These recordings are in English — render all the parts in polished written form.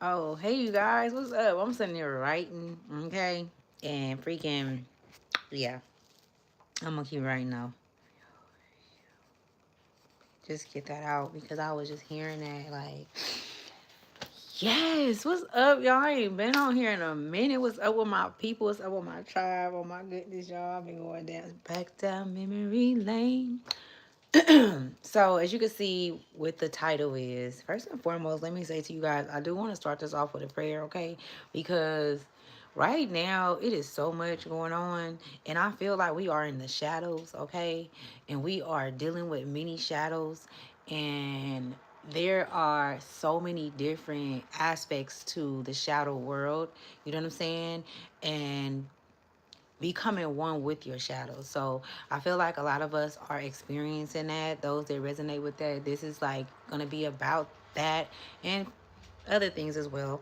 Oh, hey you guys, what's up? I'm sitting here writing, okay? And freaking, yeah, I'm gonna keep writing now. Just get that out because I was just hearing that, like, yes, what's up, y'all? I ain't been on here in a minute. What's up with my people? What's up with my tribe? Oh my goodness, y'all. I've been going down, back down memory lane. So, as you can see, what the title is, first and foremost, let me say to you guys, I do want to start this off with a prayer, okay? Because right now it is so much going on, and I feel like we are in the shadows, okay? And we are dealing with many shadows, and there are so many different aspects to the shadow world, you know what I'm saying? And becoming one with your shadow. So I feel like a lot of us are experiencing that. Those that resonate with that, this is like gonna be about that and other things as well.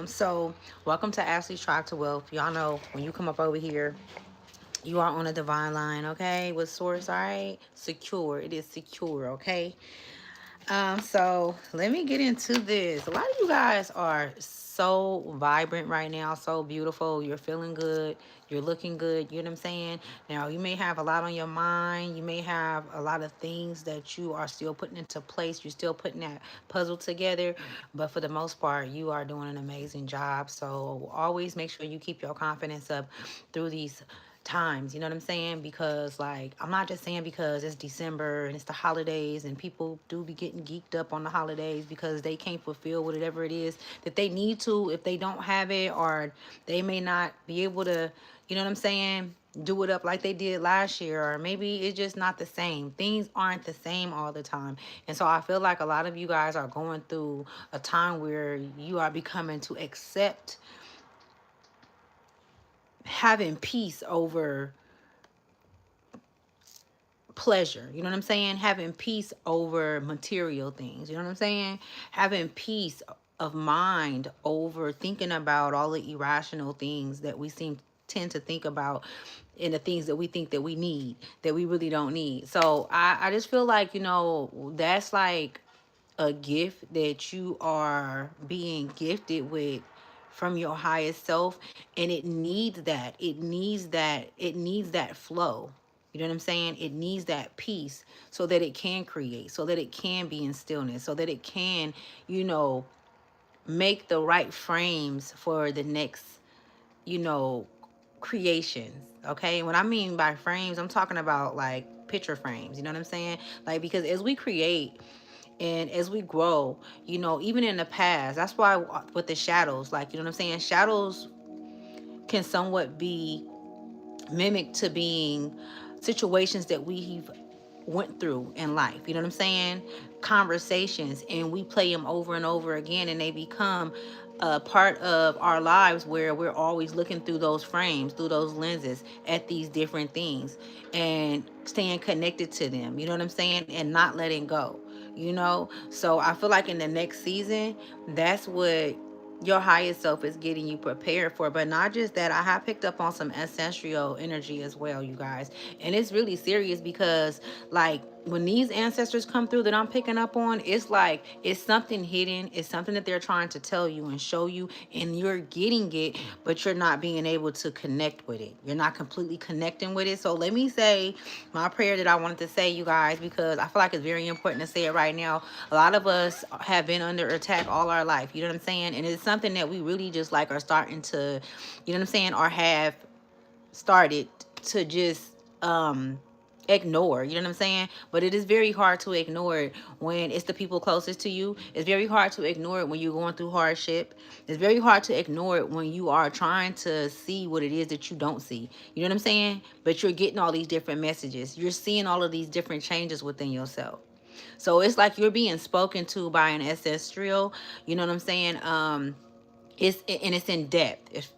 So welcome to Ashley's Tribe to Wealth. Y'all know when you come up over here, you are on a divine line, okay? With source, all right? Secure. It is secure, okay? So let me get into this. A lot of you guys are so vibrant right now, so beautiful. You're feeling good. You're looking good. You know what I'm saying? Now, you may have a lot on your mind. You may have a lot of things that you are still putting into place. You're still putting that puzzle together. But for the most part, you are doing an amazing job. So always make sure you keep your confidence up through these times, you know what I'm saying? Because like I'm not just saying because it's December and it's the holidays and people do be getting geeked up on the holidays because they can't fulfill whatever it is that they need to if they don't have it, or they may not be able to, you know what I'm saying, do it up like they did last year, or maybe it's just not the same. Things aren't the same all the time. And so I feel like a lot of you guys are going through a time where you are becoming to accept having peace over pleasure. You know what I'm saying? Having peace over material things. You know what I'm saying? Having peace of mind over thinking about all the irrational things that we seem tend to think about, and the things that we think that we need that we really don't need. So I just feel like, that's like a gift that you are being gifted with from your highest self, and it needs that flow. You know what I'm saying? It needs that peace so that it can create, so that it can be in stillness, so that it can, you know make the right frames for the next, you know creations. Okay, and what I mean by frames, I'm talking about like picture frames. You know what I'm saying? Like, because as we create and as we grow, even in the past, that's why with the shadows, like, you know what I'm saying, shadows can somewhat be mimicked to being situations that we've went through in life. You know what I'm saying? Conversations, and we play them over and over again, and they become a part of our lives where we're always looking through those frames, through those lenses at these different things and staying connected to them. You know what I'm saying? And not letting go. So I feel like in the next season, that's what your highest self is getting you prepared for. But not just that, I have picked up on some ancestral energy as well, you guys. And it's really serious because, like, when these ancestors come through that I'm picking up on, it's like it's something hidden. It's something that they're trying to tell you and show you, and you're getting it, but you're not being able to connect with it. You're not completely connecting with it. So let me say my prayer that I wanted to say, you guys, because I feel like it's very important to say it right now. A lot of us have been under attack all our life. You know what I'm saying? And it's something that we really just like are starting to, you know what I'm saying, or have started to just ignore. You know what I'm saying? But it is very hard to ignore it when it's the people closest to you. It's very hard to ignore it when you're going through hardship. It's very hard to ignore it when you are trying to see what it is that you don't see. You know what I'm saying? But you're getting all these different messages. You're seeing all of these different changes within yourself. So it's like you're being spoken to by an ancestral. You know what I'm saying? It's in depth. It's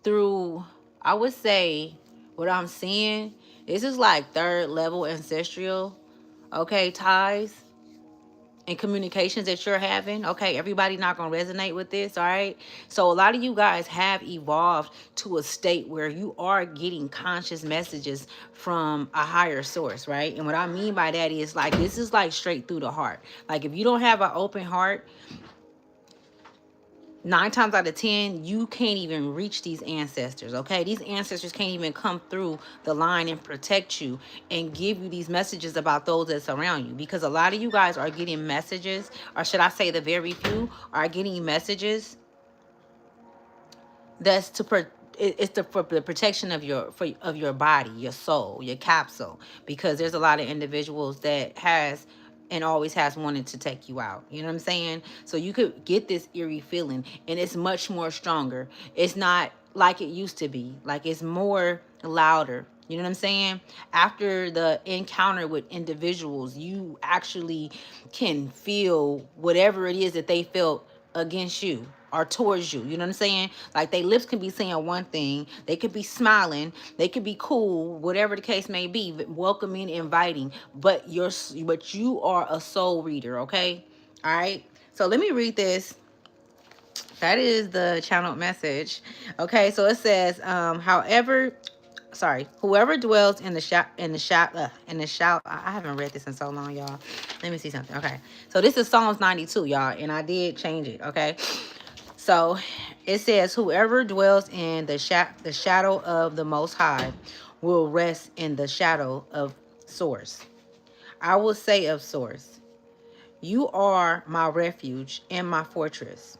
through, I would say, what I'm seeing, this is like third level ancestral, okay, ties and communications that you're having. Okay, everybody not gonna resonate with this, all right? So a lot of you guys have evolved to a state where you are getting conscious messages from a higher source, right? And what I mean by that is, like, this is like straight through the heart. Like, if you don't have an open heart, Nine times out of 10, you can't even reach these ancestors, okay? These ancestors can't even come through the line and protect you and give you these messages about those that surround you, because a lot of you guys are getting messages, or should I say the very few are getting messages that's it's for the protection of your body, your soul, your capsule, because there's a lot of individuals that has and always has wanted to take you out. You know what I'm saying? So you could get this eerie feeling, and it's much more stronger. It's not like it used to be. Like, it's more louder. You know what I'm saying? After the encounter with individuals, you actually can feel whatever it is that they felt against you or towards you. You know what I'm saying? Like, they lips can be saying one thing, they could be smiling, they could be cool, whatever the case may be, welcoming, inviting, but you are a soul reader, okay? All right. So let me read this. That is the channeled message. Okay, so it says, whoever dwells in the shout. I haven't read this in so long, y'all. Let me see something. Okay, so this is Psalms 92, y'all, and I did change it. Okay, so it says, whoever dwells in the shadow of the Most High will rest in the shadow of Source. I will say of Source, you are my refuge and my fortress,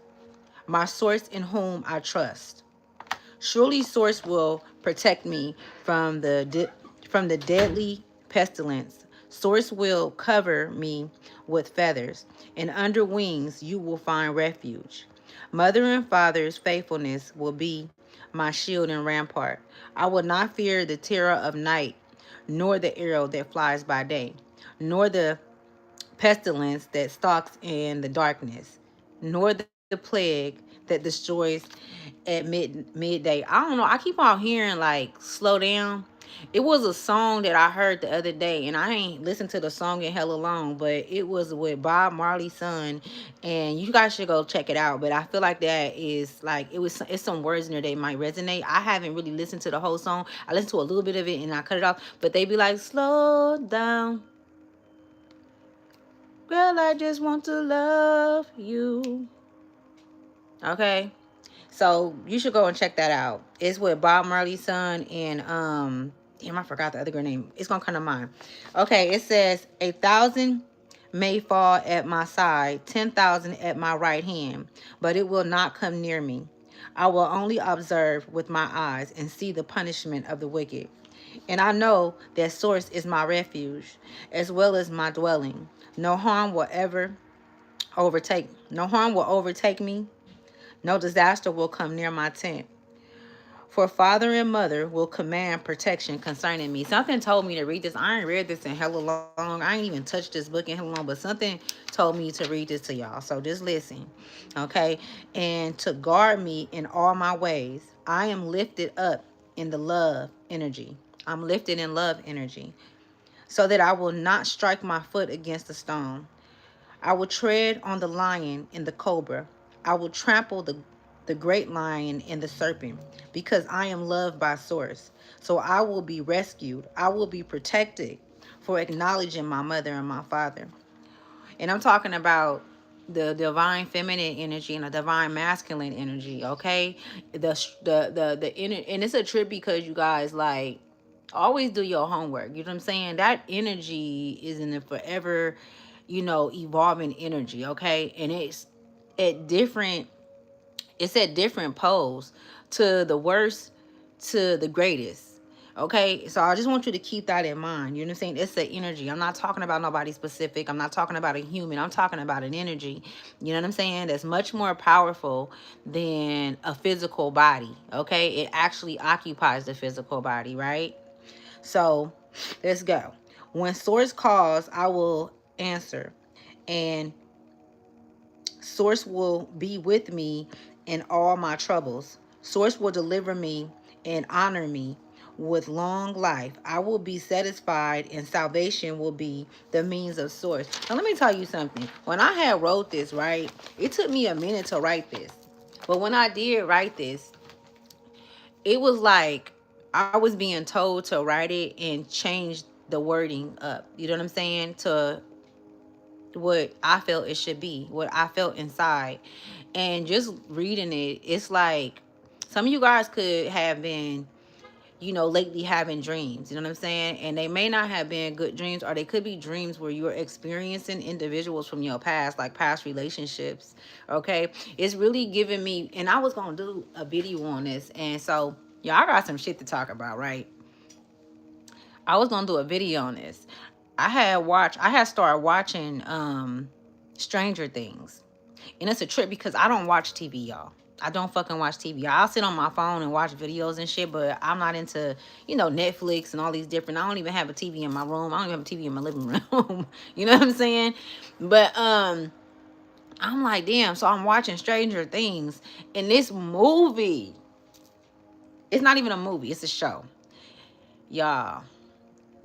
my source in whom I trust. Surely Source will protect me from the deadly pestilence. Source will cover me with feathers, and under wings you will find refuge. Mother and father's faithfulness will be my shield and rampart. I will not fear the terror of night, nor the arrow that flies by day, nor the pestilence that stalks in the darkness, nor the plague that destroys at midday. I don't know. I keep on hearing like slow down. It was a song that I heard the other day, and I ain't listened to the song in hella long, but it was with Bob Marley's son, and you guys should go check it out. But I feel like that is like it's some words in there that might resonate. I haven't really listened to the whole song. I listened to a little bit of it and I cut it off, but they be like, slow down, girl, I just want to love you. Okay. So you should go and check that out. It's with Bob Marley's son and damn, I forgot the other girl name. It's gonna come to mind. Okay, it says 1,000 may fall at my side, 10,000 at my right hand, but it will not come near me. I will only observe with my eyes and see the punishment of the wicked. And I know that Source is my refuge, as well as my dwelling. No harm will overtake me. No disaster will come near my tent. For father and mother will command protection concerning me. Something told me to read this. I ain't read this in hella long. I ain't even touched this book in hella long, but something told me to read this to y'all. So just listen. Okay? And to guard me in all my ways. I am lifted up in the love energy. I'm lifted in love energy, so that I will not strike my foot against a stone. I will tread on the lion and the cobra. I will trample the great lion and the serpent, because I am loved by Source. So I will be rescued. I will be protected for acknowledging my mother and my father. And I'm talking about the divine feminine energy and the divine masculine energy, okay? The inner, and it's a trip because you guys, like, always do your homework. You know what I'm saying? That energy is in the forever, evolving energy, okay? And at different at different poles, to the worst to the greatest. Okay, so I just want you to keep that in mind. You know what I'm saying? It's the energy. I'm not talking about nobody specific. I'm not talking about a human. I'm talking about an energy. You know what I'm saying? That's much more powerful than a physical body. Okay, it actually occupies the physical body, right? So let's go. When Source calls, I will answer, and Source will be with me in all my troubles. Source will deliver me and honor me with long life. I will be satisfied, and salvation will be the means of Source. Now let me tell you something. When I had wrote this, right, it took me a minute to write this. But when I did write this, it was like I was being told to write it and change the wording up. You know what I'm saying? To what I felt it should be, what I felt inside. And just reading it, it's like some of you guys could have been, lately having dreams, you know what I'm saying? And they may not have been good dreams, or they could be dreams where you're experiencing individuals from your past, like past relationships. Okay. It's really giving me, and I was going to do a video on this. And so, y'all, I got some shit to talk about, right? I was going to do a video on this. I had started watching Stranger Things. And it's a trip because I don't watch TV, y'all. I don't fucking watch TV. I'll sit on my phone and watch videos and shit, but I'm not into, Netflix and all these different. I don't even have a TV in my room. I don't even have a TV in my living room. You know what I'm saying? But I'm like, damn. So I'm watching Stranger Things, and this movie. It's not even a movie. It's a show, y'all.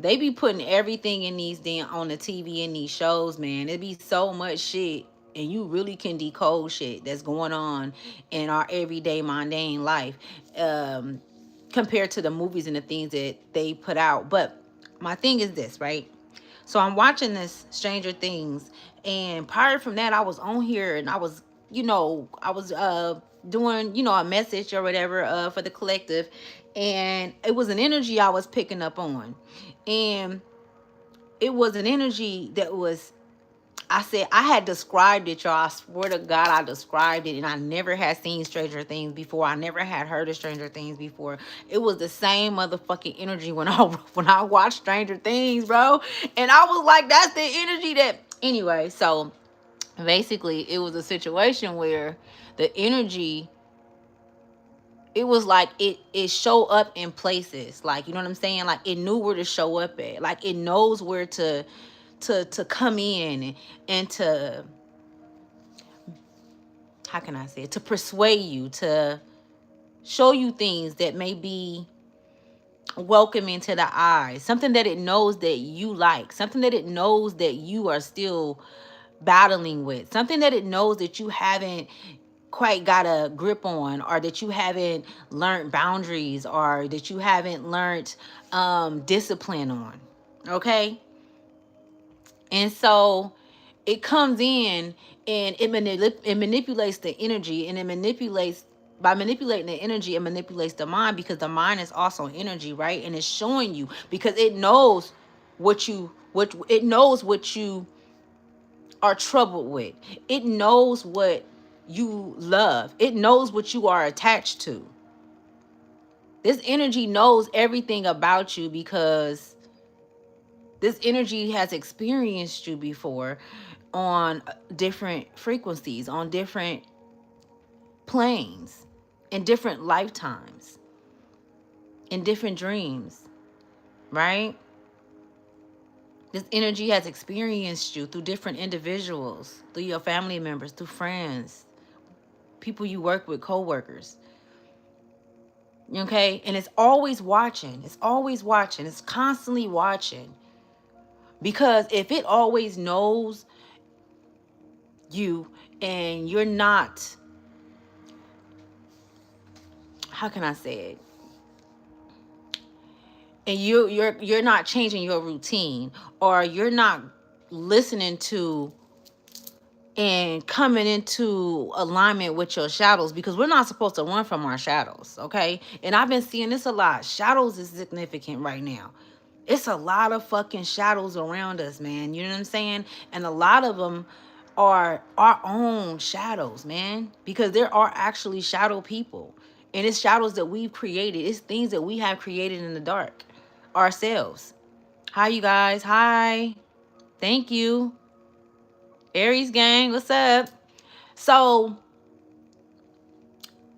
They be putting everything in these damn on the TV in these shows, man. It be so much shit, and you really can decode shit that's going on in our everyday mundane life, compared to the movies and the things that they put out. But my thing is this, right? So I'm watching this Stranger Things, and prior from that, I was on here and I was doing, a message or whatever for the collective, and it was an energy I was picking up on. And it was an energy that was, I said, I had described it, y'all. I swear to God, I described it, and I never had seen Stranger Things before. I never had heard of Stranger Things before. It was the same motherfucking energy when I watched Stranger Things, bro. And I was like, that's the energy that. Anyway, so basically, it was a situation where the energy, it was like it showed up in places, like, you know what I'm saying, like it knew where to show up at, like it knows where to come in and to, how can I say it, to persuade you, to show you things that may be welcoming to the eyes, something that it knows that you like, something that it knows that you are still battling with, something that it knows that you haven't quite got a grip on, or that you haven't learned boundaries, or that you haven't learned discipline on. Okay. And so it comes in, and it manipulates the energy, and it manipulates, by manipulating the energy, it manipulates the mind, because the mind is also energy, right? And it's showing you, because it knows what it knows what you are troubled with. It knows what you love. It knows what you are attached to. This energy knows everything about you, because this energy has experienced you before on different frequencies, on different planes, in different lifetimes, in different dreams, right? This energy has experienced you through different individuals, through your family members, through friends, people you work with, co-workers. Okay? And it's always watching. It's always watching. It's constantly watching. Because if it always knows you, and you're not, how can I say it? And you're not changing your routine, or you're not listening to and coming into alignment with your shadows, because we're not supposed to run from our shadows, okay? And I've been seeing this a lot. Shadows is significant right now. It's a lot of fucking shadows around us, man. You know what I'm saying? And a lot of them are our own shadows, man, because there are actually shadow people. And it's shadows that we've created. It's things that we have created in the dark ourselves. Hi, you guys. Hi. Thank you. Aries gang, what's up? So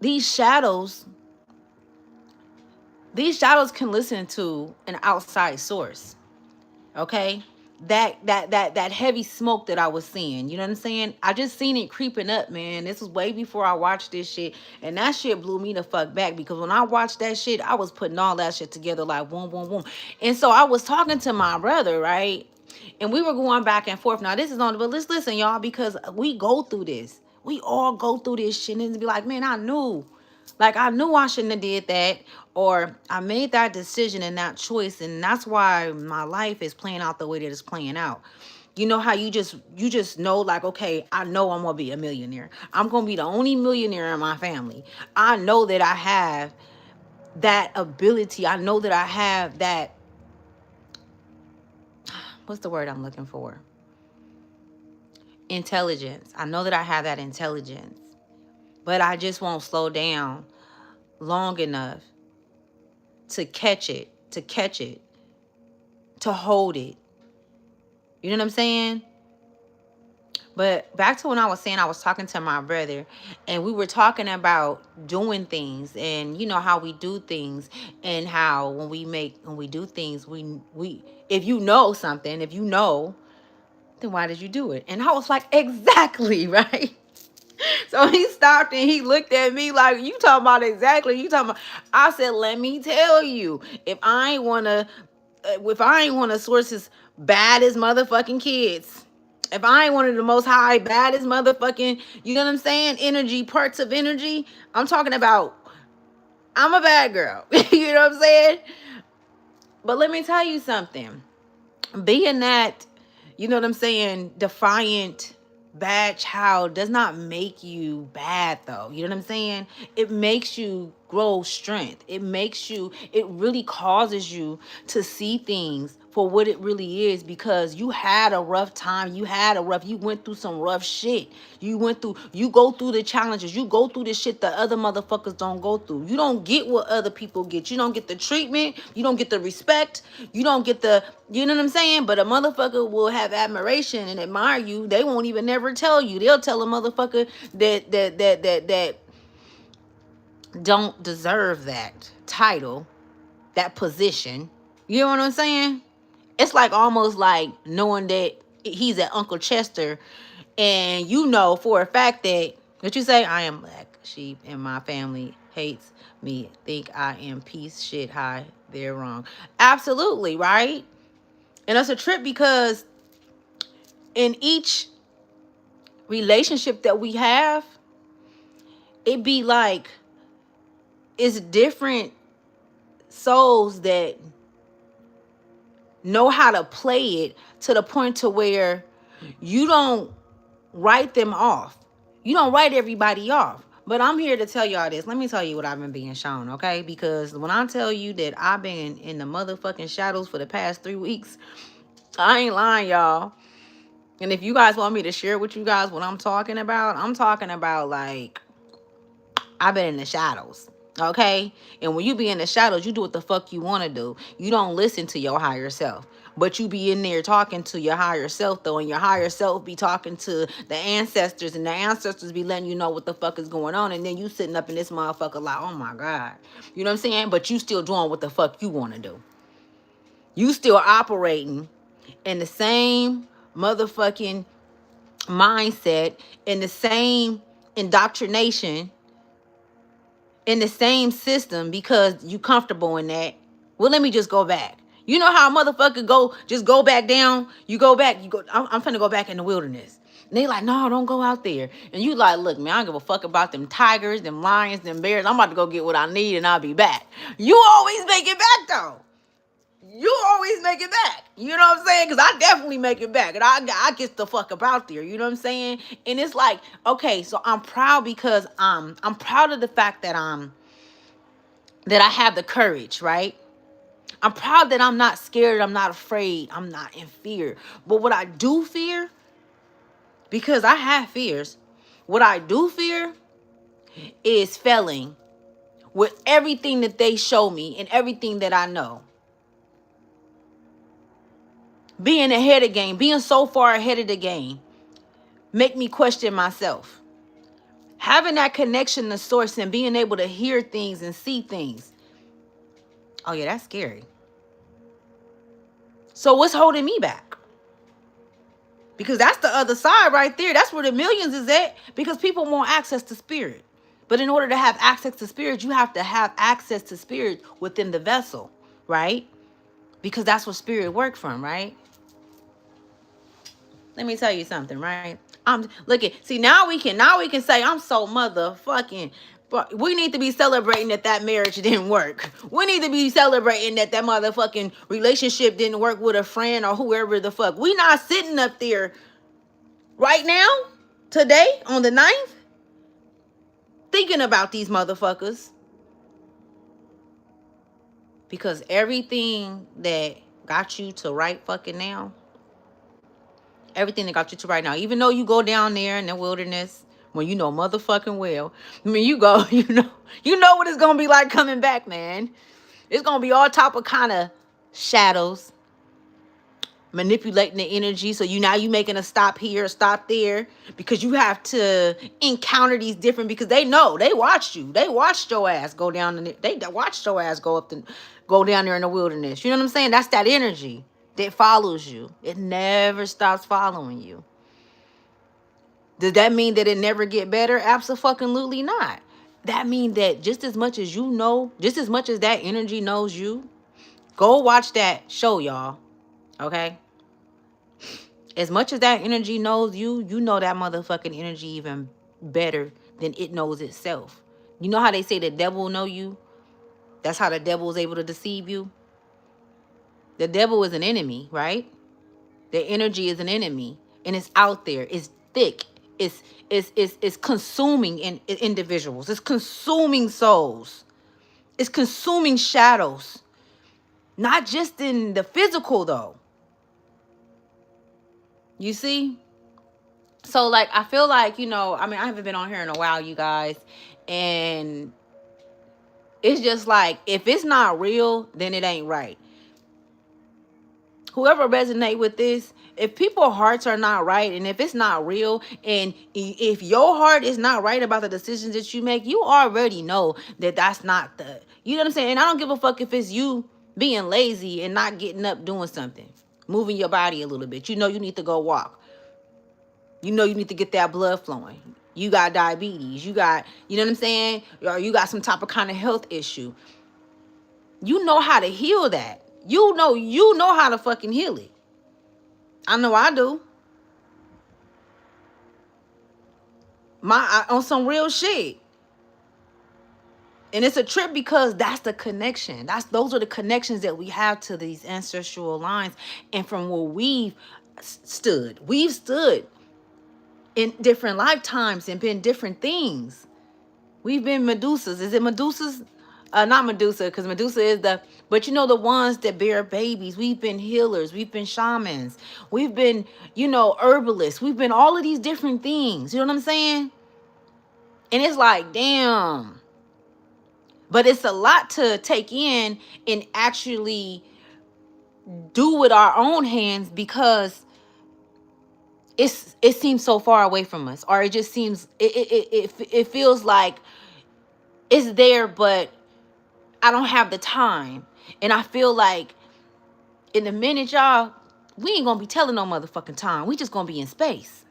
these shadows can listen to an outside source. Okay? That heavy smoke that I was seeing, you know what I'm saying? I just seen it creeping up, man. This was way before I watched this shit, and that shit blew me the fuck back, because when I watched that shit, I was putting all that shit together like boom, boom, boom. And so I was talking to my brother, right? And we were going back and forth. Now this is on, but let's listen, y'all, because we go through this. We all go through this shit, and be like, man, I knew. Like, I knew I shouldn't have did that, or I made that decision and that choice, and that's why my life is playing out the way that it's playing out. You know how you just know, like, okay, I know I'm gonna be a millionaire. I'm gonna be the only millionaire in my family. I know that I have that ability. I know that I have that, what's the word I'm looking for? Intelligence. I know that I have that intelligence. But I just won't slow down long enough to catch it, to hold it. You know what I'm saying? But back to when I was saying, I was talking to my brother, and we were talking about doing things, and you know how we do things, and how when we do things, we if you know something, if you know, then why did you do it? And I was like, exactly, right? So he stopped and he looked at me like, you talking about exactly, you talking about. I said, let me tell you, if I ain't want to source his baddest motherfucking kids, if I ain't one of the most high baddest motherfucking, you know what I'm saying, energy, parts of energy, I'm talking about, I'm a bad girl. You know what I'm saying? But let me tell you something. Being that, you know what I'm saying, defiant, bad child does not make you bad, though. You know what I'm saying? It makes you grow strength. It really causes you to see things for what it really is, because you had a rough time. You went through some rough shit. You go through the challenges. You go through the shit that other motherfuckers don't go through. You don't get what other people get. You don't get the treatment. You don't get the respect. You don't get the, you know what I'm saying? But a motherfucker will have admiration and admire you. They won't even never tell you. They'll tell a motherfucker that don't deserve that title, that position. You know what I'm saying? It's like almost like knowing that he's at Uncle Chester, and you know for a fact that you say, I am black sheep and my family hates me, think I am piece shit high, they're wrong. Absolutely, right? And that's a trip, because in each relationship that we have, it be like it's different souls that know how to play it to the point to where you don't write them off. You don't write everybody off. But I'm here to tell y'all this. Let me tell you what I've been being shown, okay? Because when I tell you that I've been in the motherfucking shadows for the past 3 weeks, I ain't lying, y'all. And if you guys want me to share with you guys what I'm talking about like, I've been in the shadows. Okay? And when you be in the shadows, you do what the fuck you want to do. You don't listen to your higher self. But you be in there talking to your higher self, though, and your higher self be talking to the ancestors, and the ancestors be letting you know what the fuck is going on, and then you sitting up in this motherfucker like, oh my God. You know what I'm saying? But you still doing what the fuck you want to do. You still operating in the same motherfucking mindset, in the same indoctrination, in the same system, because you comfortable in that. Well, let me just go back. You know how a motherfucker go back down? You go back, I'm finna go back in the wilderness. And they like, no, don't go out there. And you like, look, man, I don't give a fuck about them tigers, them lions, them bears. I'm about to go get what I need and I'll be back. You always make it back, though. You always make it back. You know what I'm saying? Because I definitely make it back. And I get the fuck up out there. You know what I'm saying? And it's like, okay, so I'm proud, because I'm proud of the fact that that I have the courage, right? I'm proud that I'm not scared. I'm not afraid. I'm not in fear. But what I do fear, because I have fears, what I do fear is failing with everything that they show me and everything that I know. Being ahead of the game, being so far ahead of the game, make me question myself. Having that connection to source and being able to hear things and see things. Oh yeah, that's scary. So what's holding me back? Because that's the other side right there. That's where the millions is at. Because people want access to spirit. But in order to have access to spirit, you have to have access to spirit within the vessel, right? Because that's where spirit work from, right? Let me tell you something, right? Look at, see, now we can say I'm so motherfucking But we need to be celebrating that that marriage didn't work. We need to be celebrating that that motherfucking relationship didn't work with a friend or whoever the fuck. We not sitting up there right now, today, on the 9th, thinking about these motherfuckers. Because everything that got you to right fucking now, everything that got you to right now, even though you go down there in the wilderness, when you know motherfucking well, I mean, you go, you know what it's gonna be like coming back, man. It's gonna be all type of kind of shadows, manipulating the energy. So now you making a stop here, stop there, because you have to encounter these different, because they know, they watched you. They watched your ass go down in they watched your ass go down there in the wilderness. You know what I'm saying? That's that energy that follows you. It never stops following you. Does that mean that it never get better? Absolutely not. That means that just as much as you know, just as much as that energy knows you, go watch that show, y'all. Okay? As much as that energy knows you, you know that motherfucking energy even better than it knows itself. You know how they say the devil know you? That's how the devil is able to deceive you. The devil is an enemy, right? The energy is an enemy, and it's out there. It's thick. It's consuming individuals. It's consuming souls. It's consuming shadows. Not just in the physical, though. You see? So, like, I feel like, I mean, I haven't been on here in a while, you guys. And it's just like, if it's not real, then it ain't right. Whoever resonate with this, if people's hearts are not right, and if it's not real, and if your heart is not right about the decisions that you make, you already know that that's not you know what I'm saying? And I don't give a fuck if it's you being lazy and not getting up doing something, moving your body a little bit. You know you need to go walk. You know you need to get that blood flowing. You got diabetes. You got, you know what I'm saying? Or you got some type of kind of health issue. You know how to heal that. You know how to fucking heal it. I know I do. On some real shit. And it's a trip because that's the connection. Those are the connections that we have to these ancestral lines. And from where we've stood in different lifetimes and been different things. We've been Medusas. Is it Medusas? Not Medusa, because Medusa is but you know, the ones that bear babies. We've been healers. We've been shamans. We've been, herbalists. We've been all of these different things. You know what I'm saying? And it's like, damn. But it's a lot to take in and actually do with our own hands, because it seems so far away from us, or it just seems it feels like it's there, but I don't have the time. And I feel like in a minute, y'all, we ain't gonna be telling no motherfucking time. We just gonna be in space.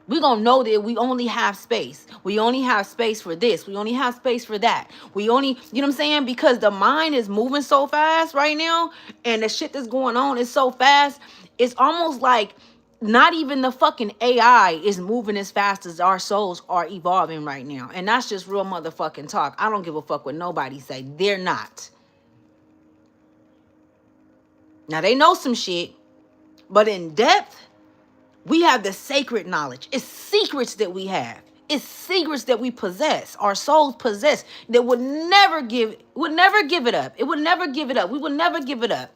We gonna know that we only have space. We only have space for this. We only have space for that. We only, you know what I'm saying? Because the mind is moving so fast right now, and the shit that's going on is so fast. It's almost like not even the fucking AI is moving as fast as our souls are evolving right now. And that's just real motherfucking talk. I don't give a fuck what nobody say. They're not. Now, they know some shit, but in depth, we have the sacred knowledge. It's secrets that we have. It's secrets that we possess. Our souls possess that would never give it up. It would never give it up. We would never give it up.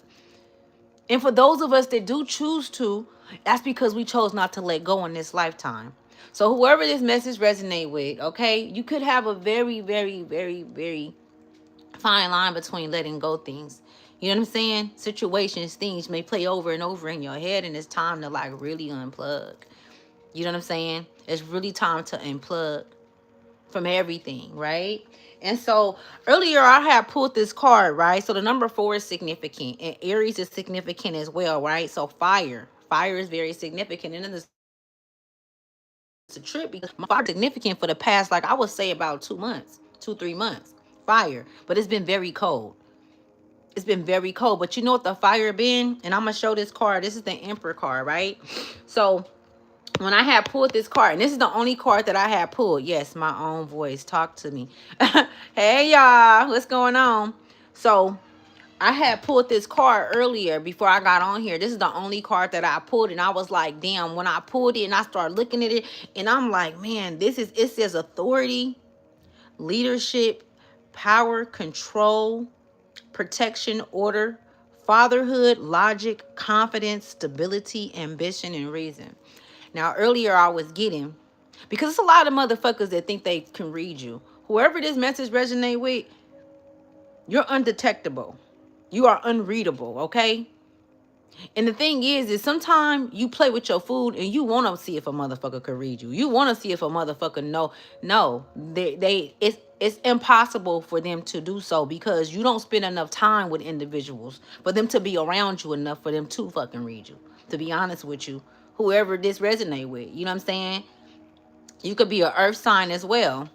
And for those of us that do choose to, that's because we chose not to let go in this lifetime. So whoever this message resonate with, okay, you could have a very, very, very, very fine line between letting go things. You know what I'm saying? Situations, things may play over and over in your head, and it's time to like really unplug. You know what I'm saying? It's really time to unplug from everything, right? And so earlier I had pulled this card, right? So the number 4 is significant, and Aries is significant as well, right? So fire is very significant. And then it's a trip because my fire is significant for the past, like I would say about 3 months. Fire, but it's been very cold. It's been very cold. But you know what the fire been? And I'm going to show this card. This is the Emperor card, right? So when I had pulled this card, and this is the only card that I had pulled. Yes, my own voice. Talk to me. Hey, y'all. What's going on? So, I had pulled this card earlier before I got on here. This is the only card that I pulled, and I was like, damn, when I pulled it and I started looking at it, and I'm like, man, it says authority, leadership, power, control, protection, order, fatherhood, logic, confidence, stability, ambition, and reason. Now, earlier I was getting, because it's a lot of motherfuckers that think they can read you. Whoever this message resonate with, you're undetectable. You are unreadable, okay? And the thing is sometimes you play with your food and you want to see if a motherfucker could read you. You want to see if a motherfucker know. No, it's impossible for them to do so because you don't spend enough time with individuals for them to be around you enough for them to fucking read you. To be honest with you, whoever this resonate with, you know what I'm saying? You could be an earth sign as well.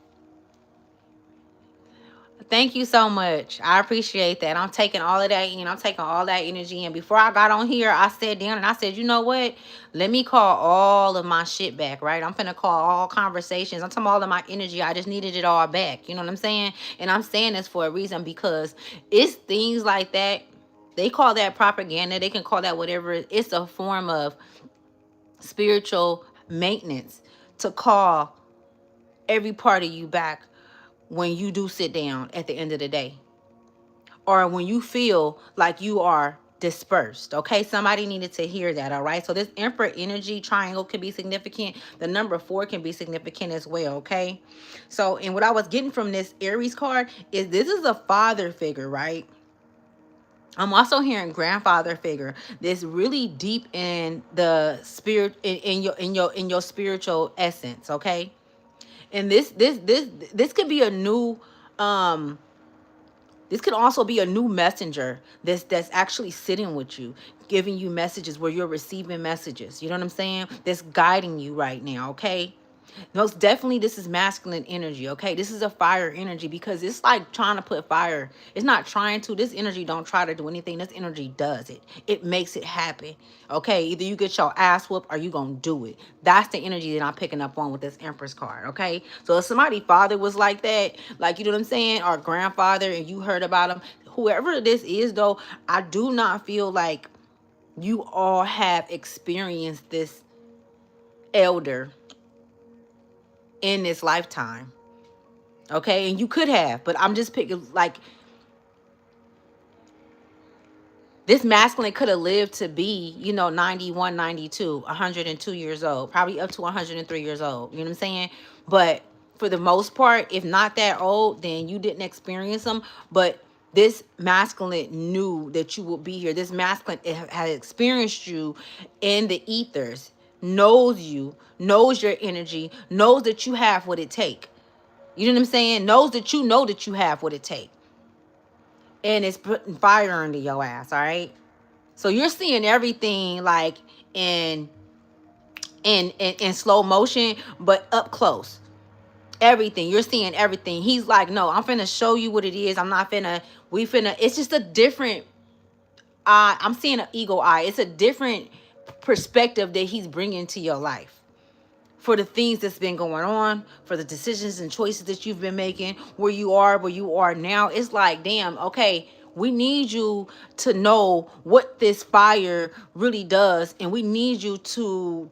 Thank you so much. I appreciate that. I'm taking all of that in. I'm taking all that energy in. Before I got on here, I sat down and I said, you know what? Let me call all of my shit back, right? I'm finna call all conversations. I'm talking all of my energy. I just needed it all back. You know what I'm saying? And I'm saying this for a reason because it's things like that. They call that propaganda. They can call that whatever. It's a form of spiritual maintenance to call every part of you back when you do sit down at the end of the day, or when you feel like you are dispersed. Okay, somebody needed to hear that. All right, so this Emperor energy triangle can be significant. The number 4 can be significant as well. Okay, so and what I was getting from this Aries card is this is a father figure, right? I'm also hearing grandfather figure. This really deep in the spirit, in your spiritual essence. Okay, and this could be a new this could also be a new messenger that's actually sitting with you, giving you messages where you're receiving messages. You know what I'm saying? That's guiding you right now, okay? Most definitely this is masculine energy, okay? This is a fire energy because it's like trying to put fire. It's not trying to. This energy don't try to do anything. This energy does it. It makes it happen, okay? Either you get your ass whooped or you gonna do it. That's the energy that I'm picking up on with this Empress card, okay? So if somebody's father was like that, like, you know what I'm saying, or grandfather, and you heard about him, whoever this is though, I do not feel like you all have experienced this elder in this lifetime, okay? And you could have, but I'm just picking, like, this masculine could have lived to be, 91, 92, 102 years old, probably up to 103 years old. You know what I'm saying? But for the most part, if not that old, then you didn't experience them. But this masculine knew that you would be here. This masculine had experienced you in the ethers, knows you, knows your energy, knows that you have what it takes. You know what I'm saying? Knows that you have what it takes. And it's putting fire under your ass, all right? So you're seeing everything like in in slow motion, but up close. Everything. You're seeing everything. He's like, no, I'm finna show you what it is. I'm not finna, it's just a different eye. I'm seeing an eagle eye. It's a different perspective that he's bringing to your life. For the things that's been going on, for the decisions and choices that you've been making, where you are now. It's like, damn, okay, we need you to know what this fire really does, and we need you to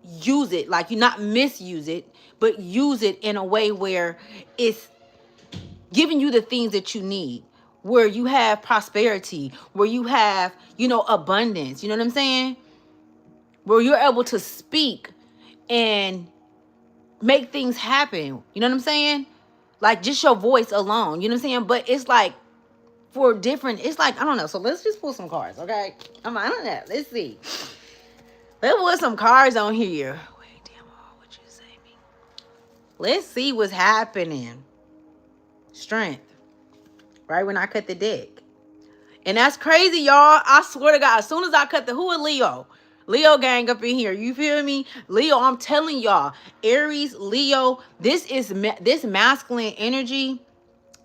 use it, like, you not misuse it, but use it in a way where it's giving you the things that you need, where you have prosperity, where you have, abundance. You know what I'm saying? Where you're able to speak and make things happen. You know what I'm saying? Like, just your voice alone. You know what I'm saying? But it's like for different, it's like, I don't know. So let's just pull some cards, okay? I don't know. Let's see. Let's put some cards on here. Wait, damn, what you say me? Let's see what's happening. Strength. Right when I cut the deck. And that's crazy, y'all. I swear to God, as soon as I cut who is Leo? Leo gang up in here. You feel me? Leo, I'm telling y'all. Aries, Leo, this masculine energy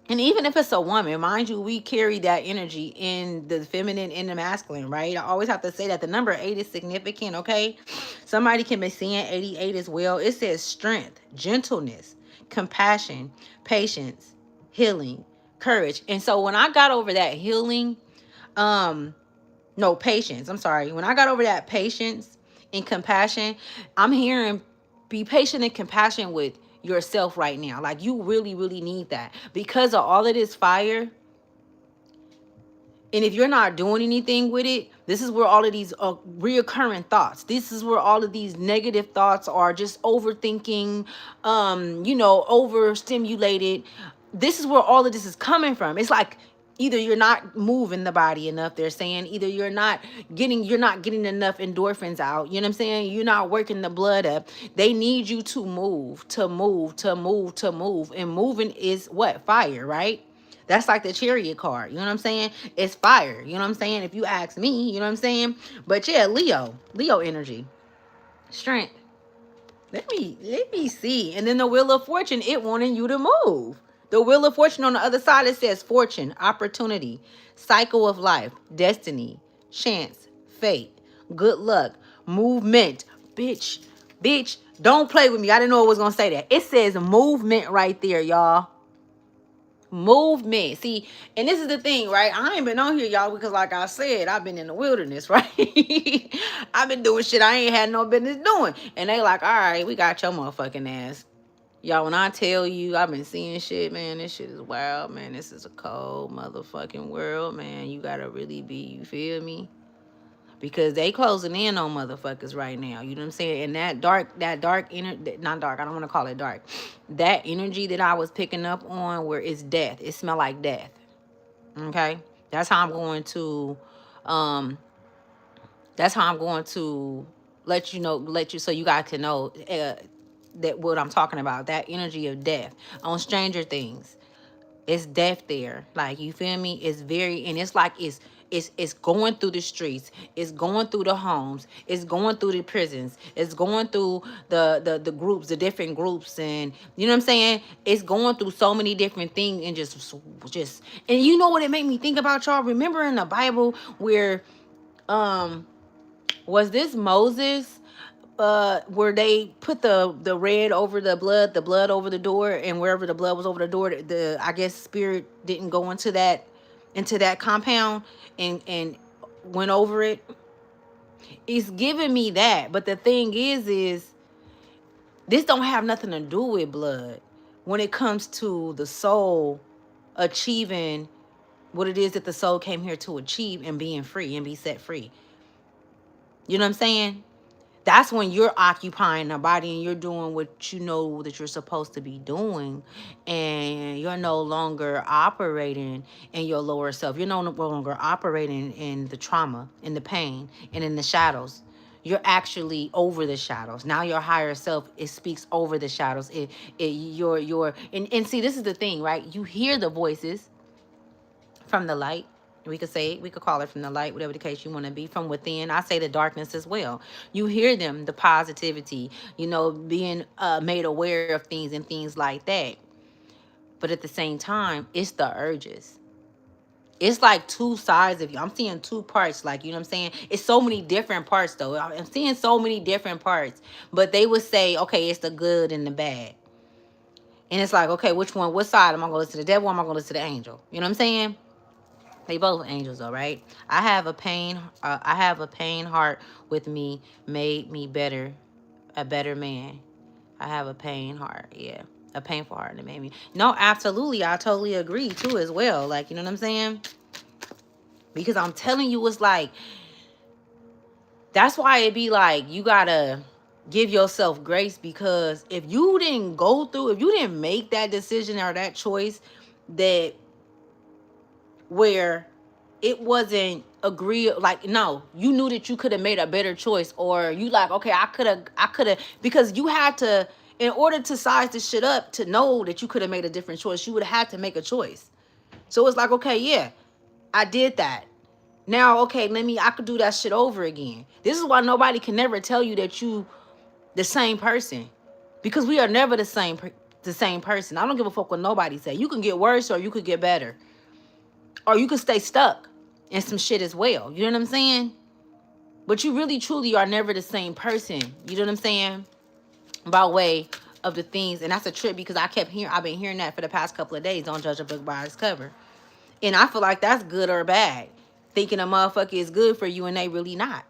And even if it's a woman, mind you, we carry that energy in the feminine and the masculine, right? I always have to say that the number 8 is significant, okay? Somebody can be seeing 88 as well. It says strength, gentleness, compassion, patience, healing, courage. And so when I got over that healing, um, no, patience, I'm sorry. When I got over that patience and compassion, I'm hearing be patient and compassion with yourself right now. Like you really, really need that because of all of this fire. And if you're not doing anything with it, this is where all of these reoccurring thoughts, this is where all of these negative thoughts are, just overthinking, overstimulated. This is where all of this is coming from. It's like either you're not moving the body enough, they're saying, either you're not getting enough endorphins out. You know what I'm saying? You're not working the blood up. They need you to move, to move, to move, to move. And moving is what? Fire, right? That's like the chariot card. You know what I'm saying? It's fire. You know what I'm saying? If you ask me, you know what I'm saying? But yeah, Leo energy, strength. Let me see. And then the wheel of fortune, it wanting you to move. The wheel of fortune on the other side, it says fortune, opportunity, cycle of life, destiny, chance, fate, good luck, movement. Bitch, don't play with me. I didn't know it was gonna say that. It says movement right there, y'all. Movement. See, and this is the thing, right? I ain't been on here, y'all, because like I said, I've been in the wilderness, right? I've been doing shit I ain't had no business doing. And they like, all right, we got your motherfucking ass. Y'all, when I tell you I've been seeing shit, man, this shit is wild, man. This is a cold motherfucking world, man. You gotta really be, you feel me? Because they closing in on motherfuckers right now. You know what I'm saying? And that dark energy, not dark, I don't want to call it dark. That energy that I was picking up on where it's death. It smell like death. Okay? That's how I'm going to um that's how I'm going to let you so you guys can know that what I'm talking about, that energy of death on Stranger Things. It's death there. Like, you feel me? It's very, and it's like it's going through the streets, it's going through the homes, it's going through the prisons, it's going through the groups, the different groups, and you know what I'm saying? It's going through so many different things, and just and you know what it made me think about, y'all? Remember in the Bible where um was this Moses, where they put the red over the blood over the door, and wherever the blood was over the door, the I guess spirit didn't go into that compound and went over it. It's giving me that. But the thing is this don't have nothing to do with blood when it comes to the soul achieving what it is that the soul came here to achieve, and being free and be set free. You know what I'm saying? That's when you're occupying the body and you're doing what you know that you're supposed to be doing, and you're no longer operating in your lower self. You're no longer operating in the trauma, in the pain, and in the shadows. You're actually over the shadows. Now your higher self, it speaks over the shadows. And see, this is the thing, right? You hear the voices from the light. We could call it from the light, whatever the case you want to be, from within. I say the darkness as well. You hear them, the positivity, being made aware of things and things like that. But at the same time, it's the urges. It's like two sides of you. I'm seeing two parts, like, you know what I'm saying? It's so many different parts, though. I'm seeing so many different parts. But they would say, okay, it's the good and the bad. And it's like, okay, which one, what side am I going to listen to the devil, or am I going to listen to the angel? You know what I'm saying? They both angels, though, right? I have a pain heart with me, made me better, a better man. I have a pain heart, yeah. A painful heart that made me. No, absolutely. I totally agree, too, as well. Like, you know what I'm saying? Because I'm telling you, it's like, that's why it be like, you gotta give yourself grace, because if you didn't make that decision or that choice, that where it wasn't agree, like, no, you knew that you could have made a better choice, or you like, okay, I could have, because you had to, in order to size this shit up, to know that you could have made a different choice, you would have had to make a choice. So it's like, okay, yeah, I did that. Now, okay, I could do that shit over again. This is why nobody can never tell you that you the same person, because we are never the same the same person. I don't give a fuck what nobody say. You can get worse or you could get better. Or you could stay stuck in some shit as well. You know what I'm saying? But you really truly are never the same person. You know what I'm saying? By way of the things. And that's a trip because I've been hearing that for the past couple of days. Don't judge a book by its cover. And I feel like that's good or bad. Thinking a motherfucker is good for you and they really not.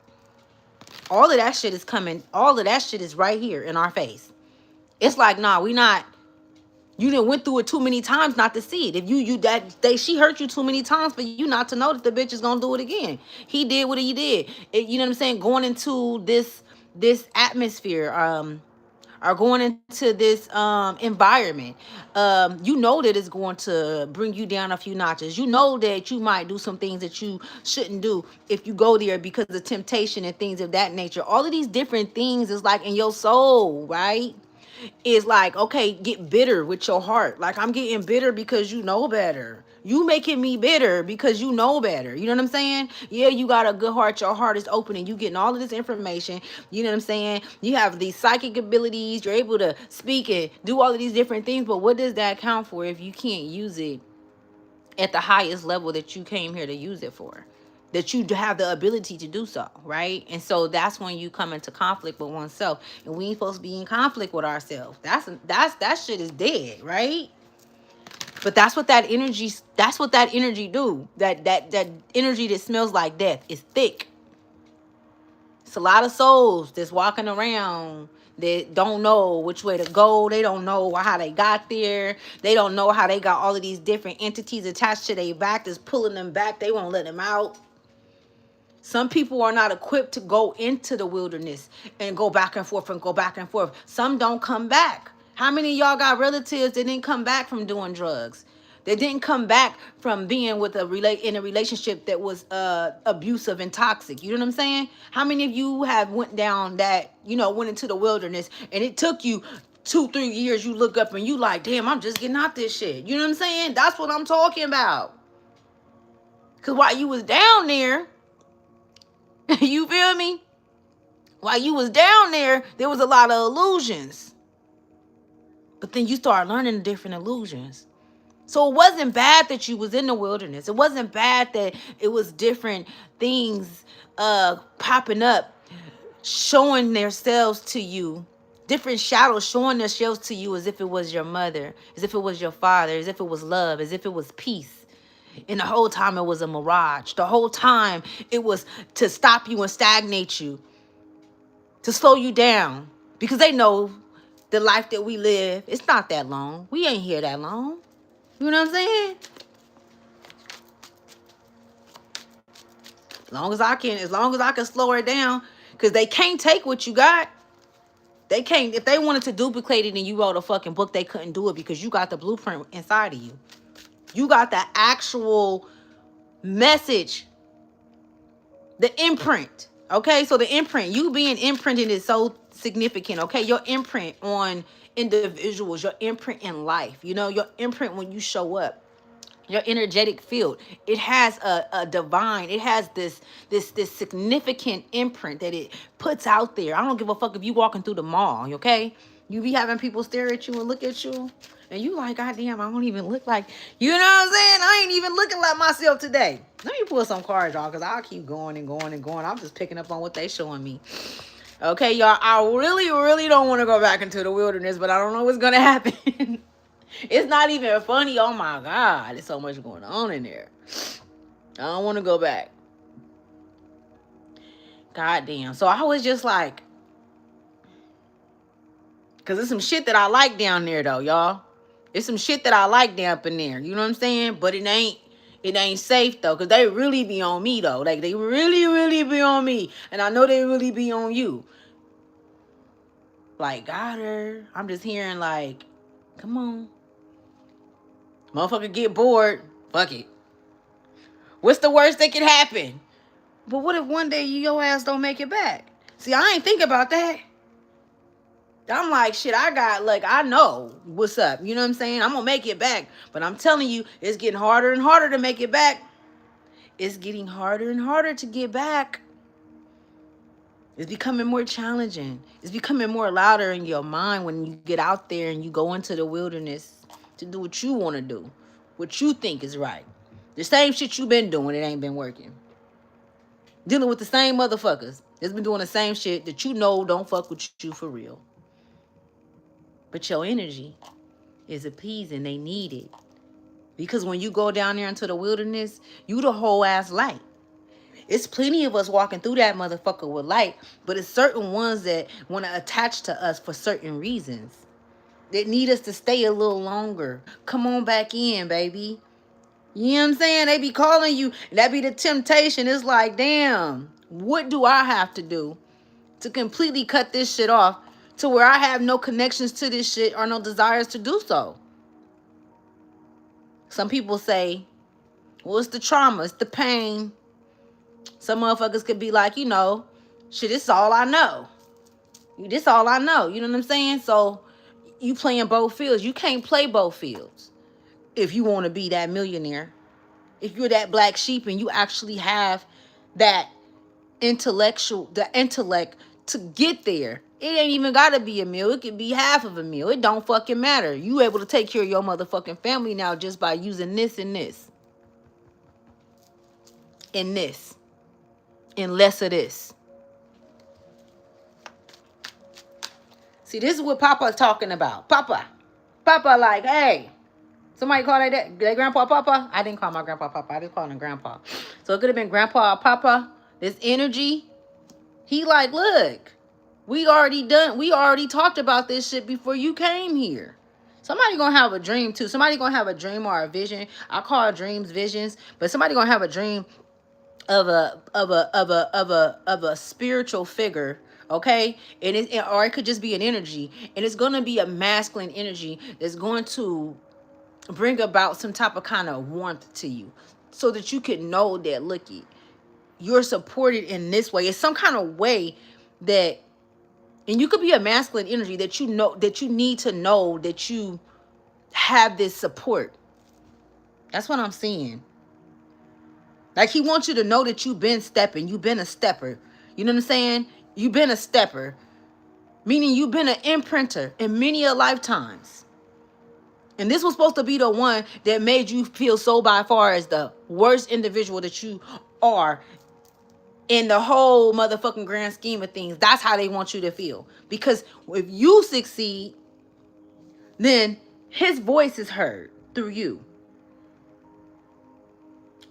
All of that shit is coming. All of that shit is right here in our face. It's like, nah, we not. You done went through it too many times not to see it. If she hurt you too many times for you not to know that the bitch is gonna do it again. He did what he did. You know what I'm saying? Going into this atmosphere, or going into this environment, you know that it's going to bring you down a few notches. You know that you might do some things that you shouldn't do if you go there because of temptation and things of that nature. All of these different things is like in your soul, right? Is like, okay, get bitter with your heart. Like, I'm getting bitter because you know better. You making me bitter because you know better. You know what I'm saying? Yeah, you got a good heart. Your heart is open and you getting all of this information. You know what I'm saying? You have these psychic abilities. You're able to speak and do all of these different things. But what does that count for if you can't use it at the highest level that you came here to use it for? That you have the ability to do so, right? And so that's when you come into conflict with oneself, and we ain't supposed to be in conflict with ourselves. That shit is dead, right? But that's what that energy do. That energy that smells like death is thick. It's a lot of souls that's walking around that don't know which way to go. They don't know how they got there. They don't know how they got all of these different entities attached to their back that's pulling them back. They won't let them out. Some people are not equipped to go into the wilderness and go back and forth and go back and forth. Some don't come back. How many of y'all got relatives that didn't come back from doing drugs? They didn't come back from being with in a relationship that was abusive and toxic. You know what I'm saying? How many of you have went down that, went into the wilderness and it took you 2-3 years, you look up and you like, damn, I'm just getting out this shit. You know what I'm saying? That's what I'm talking about. Because while you was down there, you feel me? While you was down there was a lot of illusions. But then you start learning the different illusions. So it wasn't bad that you was in the wilderness. It wasn't bad that it was different things popping up, showing themselves to you. Different shadows showing themselves to you as if it was your mother, as if it was your father, as if it was love, as if it was peace. And the whole time it was a mirage. The whole time it was to stop you and stagnate you, to slow you down. Because they know the life that we live, it's not that long. We ain't here that long. You know what I'm saying? As long as I can slow it down. Because they can't take what you got. They can't. If they wanted to duplicate it and you wrote a fucking book, they couldn't do it because you got the blueprint inside of you. You got the actual message, the imprint. Okay, so the imprint, you being imprinted is so significant. Okay, your imprint on individuals, your imprint in life, your imprint when you show up, your energetic field, it has a divine, it has this significant imprint that it puts out there. I don't give a fuck if you walking through the mall. Okay, you be having people stare at you and look at you, and you like, God damn, I don't even look like, you know what I'm saying? I ain't even looking like myself today. Let me pull some cards, y'all, because I'll keep going and going and going. I'm just picking up on what they showing me. Okay, y'all, I really, really don't want to go back into the wilderness, but I don't know what's going to happen. It's not even funny. Oh, my God. There's so much going on in there. I don't want to go back. God damn. So I was just like, because there's some shit that I like down there, though, y'all. There's some shit that I like down up in there. You know what I'm saying? But it ain't safe, though, because they really be on me, though. Like, they really, really be on me. And I know they really be on you. Like, got her. I'm just hearing, like, come on. Motherfucker get bored. Fuck it. What's the worst that could happen? But what if one day your ass don't make it back? See, I ain't think about that. I'm like, shit, I know what's up. You know what I'm saying? I'm going to make it back. But I'm telling you, it's getting harder and harder to make it back. It's getting harder and harder to get back. It's becoming more challenging. It's becoming more louder in your mind when you get out there and you go into the wilderness to do what you want to do, what you think is right. The same shit you been doing, it ain't been working. Dealing with the same motherfuckers that's been doing the same shit that you know don't fuck with you for real. But your energy is appeasing. They need it. Because when you go down there into the wilderness, you the whole ass light. It's plenty of us walking through that motherfucker with light, but it's certain ones that want to attach to us for certain reasons. That need us to stay a little longer. Come on back in, baby. You know what I'm saying? They be calling you. That be the temptation. It's like, damn, what do I have to do to completely cut this shit off to where I have no connections to this shit or no desires to do so? Some people say, well, it's the trauma, it's the pain. Some motherfuckers could be like, shit, this is all I know. This all I know. You know what I'm saying? So you playing both fields. You can't play both fields if you want to be that millionaire. If you're that black sheep and you actually have that the intellect to get there. It ain't even gotta be a meal. It could be half of a meal. It don't fucking matter. You able to take care of your motherfucking family now just by using this and this. And this. And less of this. See, this is what Papa's talking about. Papa like, hey. Somebody call that grandpa Papa? I didn't call my grandpa Papa. I just called him grandpa. So it could have been grandpa or Papa. This energy. He like, look. We already talked about this shit before you came here. Somebody gonna have a dream too. Somebody gonna have a dream or a vision. I call dreams visions, but somebody gonna have a dream of a spiritual figure, okay? Or it could just be an energy, and it's gonna be a masculine energy that's going to bring about some type of kind of warmth to you, so that you can know that looky, you're supported in this way. It's some kind of way that. And you could be a masculine energy that you know, that you need to know that you have this support. That's what I'm seeing. Like he wants you to know that you've been stepping. You've been a stepper. You know what I'm saying? You've been a stepper. Meaning you've been an imprinter in many a lifetimes. And this was supposed to be the one that made you feel so by far as the worst individual that you are in the whole motherfucking grand scheme of things. That's how they want you to feel. Because if you succeed, then his voice is heard through you.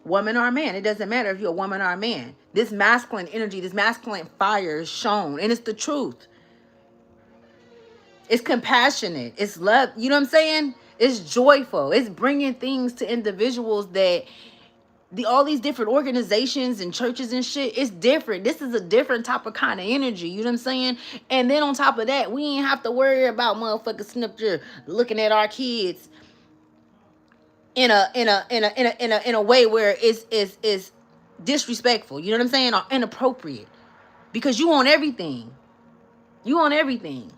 Woman or man, it doesn't matter if you're a woman or a man. This masculine energy, this masculine fire is shown, and it's the truth. It's compassionate. It's love. You know what I'm saying? It's joyful. It's bringing things to individuals that all these different organizations and churches and shit, it's different. This is a different type of kind of energy. You know what I'm saying? And then on top of that, we ain't have to worry about motherfucking Snipper looking at our kids in a way where it's disrespectful. You know what I'm saying? Or inappropriate. Because you want everything. You want everything.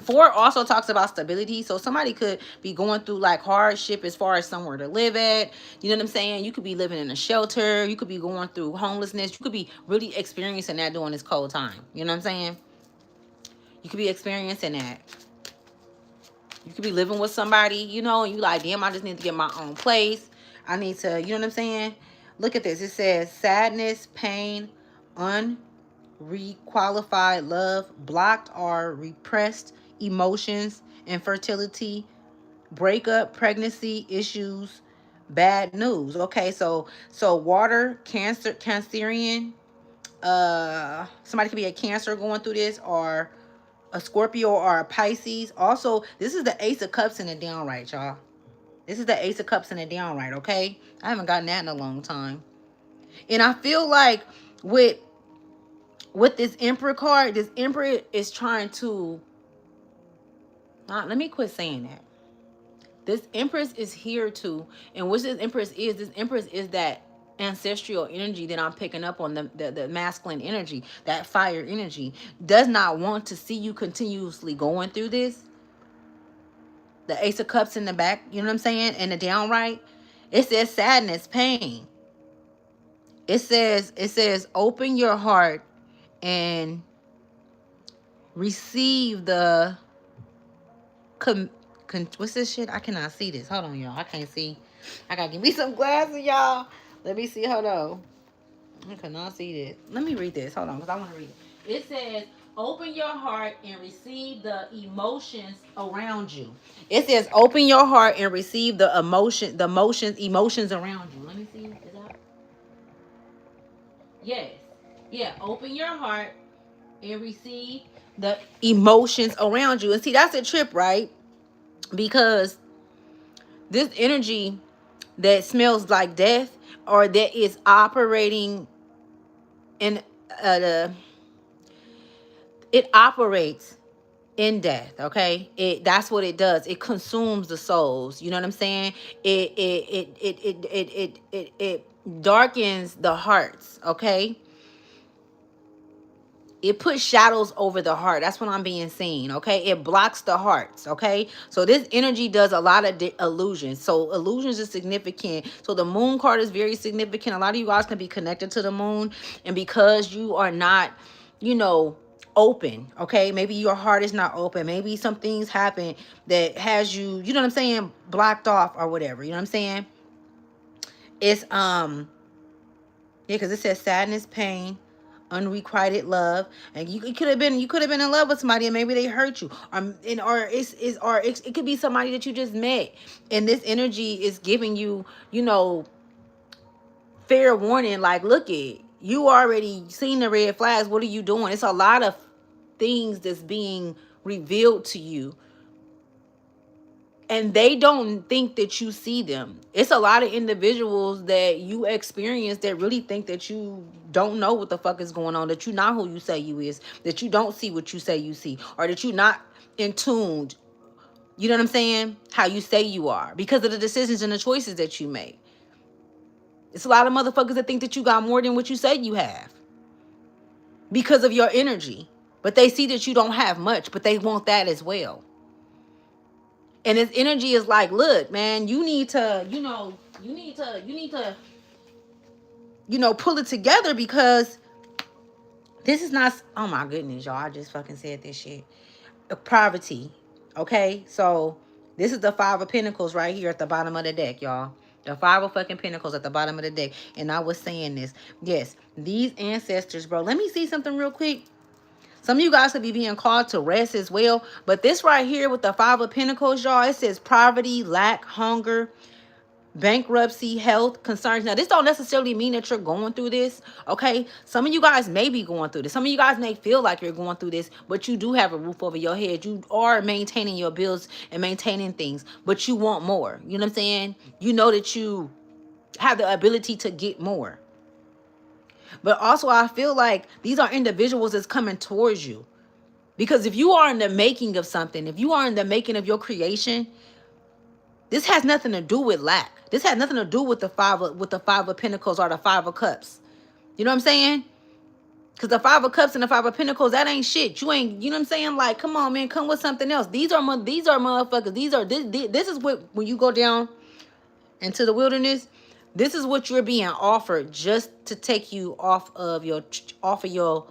4 also talks about stability. So somebody could be going through like hardship as far as somewhere to live at. You know what I'm saying? You could be living in a shelter. You could be going through homelessness. You could be really experiencing that during this cold time. You know what I'm saying? You could be experiencing that. You could be living with somebody, you know, and you like, damn, I just need to get my own place. I need to, you know what I'm saying? Look at this. It says sadness, pain, unrequalified love, blocked or repressed emotions, infertility, breakup, pregnancy issues, bad news. Okay, so water, cancerian, somebody could be a Cancer going through this, or a Scorpio or a Pisces. Also, this is the Ace of Cups in the downright, y'all. This is the Ace of Cups in the downright, okay? I haven't gotten that in a long time. And I feel like with this Emperor card, this Emperor is trying to let me quit saying that. This Empress is here to, and what this Empress is that ancestral energy that I'm picking up on, the masculine energy, that fire energy, does not want to see you continuously going through this. The Ace of Cups in the back, you know what I'm saying? And the downright, it says sadness, pain, It says open your heart and receive the what's this shit? I cannot see this. Hold on, y'all. I can't see. I gotta give me some glasses, y'all. Let me see. Hold on. I cannot see this. Let me read this. Hold on, because I want to read it. It says, open your heart and receive the emotions around you. It says, open your heart and receive emotions around you. Let me see. Is that? Yes. Yeah. Open your heart and receive the emotions around you. And see, that's a trip, right? Because this energy that smells like death or that is operating in it operates in death, okay? That's what it does. It consumes the souls. You know what I'm saying? It darkens the hearts, okay? It puts shadows over the heart. That's what I'm being seen, okay? It blocks the hearts, okay? So this energy does a lot of illusions. So illusions is significant. So the moon card is very significant. A lot of you guys can be connected to the moon. And because you are not, you know, open, okay? Maybe your heart is not open. Maybe some things happen that has you, you know what I'm saying, blocked off or whatever. You know what I'm saying? It's, yeah, because it says sadness, pain, unrequited love, and you could have been in love with somebody and maybe they hurt you, it could be somebody that you just met, and this energy is giving you, you know, fair warning, like, look it, you already seen the red flags. What are you doing? It's a lot of things that's being revealed to you and they don't think that you see them. It's a lot of individuals that you experience that really think that you don't know what the fuck is going on, that you not who you say you is, that you don't see what you say you see, or that you not in tuned, you know what I'm saying, how you say you are, because of the decisions and the choices that you make. It's a lot of motherfuckers that think that you got more than what you say you have because of your energy, but they see that you don't have much, but they want that as well. And his energy is like, look, man, you need to, pull it together, because this is not, oh my goodness, y'all, I just fucking said this shit. Poverty. Okay. So this is the Five of Pentacles right here at the bottom of the deck, y'all. The Five of fucking Pentacles at the bottom of the deck. And I was saying this. Yes, these ancestors, bro. Let me see something real quick. Some of you guys could be being called to rest as well. But this right here with the Five of Pentacles, y'all, it says poverty, lack, hunger, bankruptcy, health concerns. Now, this don't necessarily mean that you're going through this, okay? Some of you guys may be going through this. Some of you guys may feel like you're going through this, but you do have a roof over your head. You are maintaining your bills and maintaining things, but you want more. You know what I'm saying? You know that you have the ability to get more. But also, I feel like these are individuals that's coming towards you. Because if you are in the making of something, if you are in the making of your creation, this has nothing to do with lack. This has nothing to do with the Five of Pentacles or the Five of Cups. You know what I'm saying? Because the Five of Cups and the Five of Pentacles, that ain't shit. You ain't, you know what I'm saying? Like, come on, man, come with something else. These are motherfuckers. This is what, when you go down into the wilderness, this is what you're being offered just to take you off of your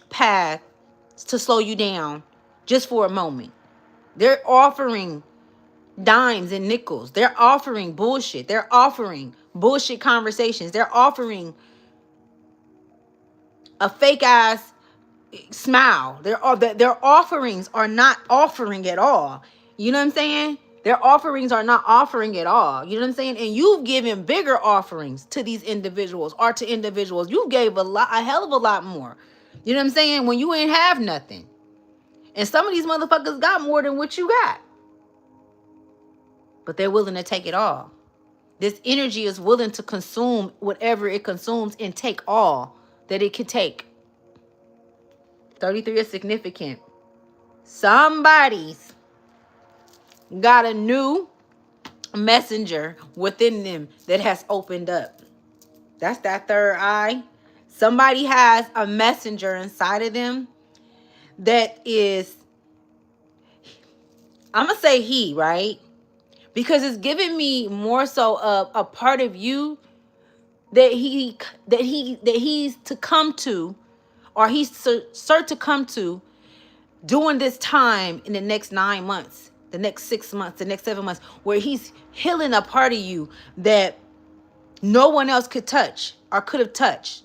path, to slow you down just for a moment. They're offering dimes and nickels. They're offering bullshit. They're offering bullshit conversations. They're offering a fake ass smile. Their offerings are not offering at all. You know what I'm saying? Their offerings are not offering at all. You know what I'm saying? And you've given bigger offerings to these individuals, or to individuals. You gave a hell of a lot more. You know what I'm saying? When you ain't have nothing. And some of these motherfuckers got more than what you got. But they're willing to take it all. This energy is willing to consume whatever it consumes and take all that it can take. 33 is significant. Somebody's got a new messenger within them that has opened up. That's that third eye. Somebody has a messenger inside of them that is, I'm going to say he, right? Because it's giving me more so a part of you that he's to come to, or he's certain to come to during this time in the next 9 months, the next 6 months, the next 7 months, where he's healing a part of you that no one else could touch or could have touched.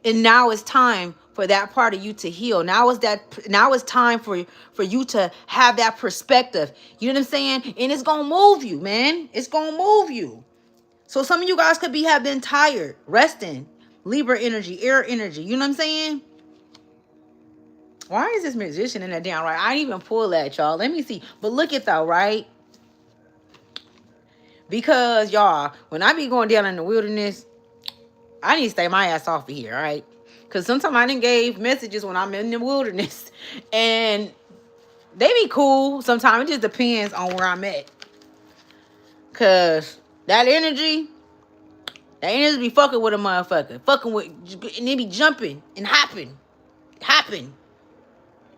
And now it's time for that part of you to heal. Now it's time for you to have that perspective. You know what I'm saying? And it's gonna move you, man. It's gonna move you. So some of you guys could have been tired, resting, Libra energy, air energy. You know what I'm saying? Why is this musician in that down right? I didn't even pull that, y'all. Let me see. But look at that, right? Because y'all, when I be going down in the wilderness, I need to stay my ass off of here, all right? Because sometimes I done gave messages when I'm in the wilderness. And they be cool. Sometimes it just depends on where I'm at. Because that energy be fucking with a motherfucker. Fucking with, and they be jumping and hopping.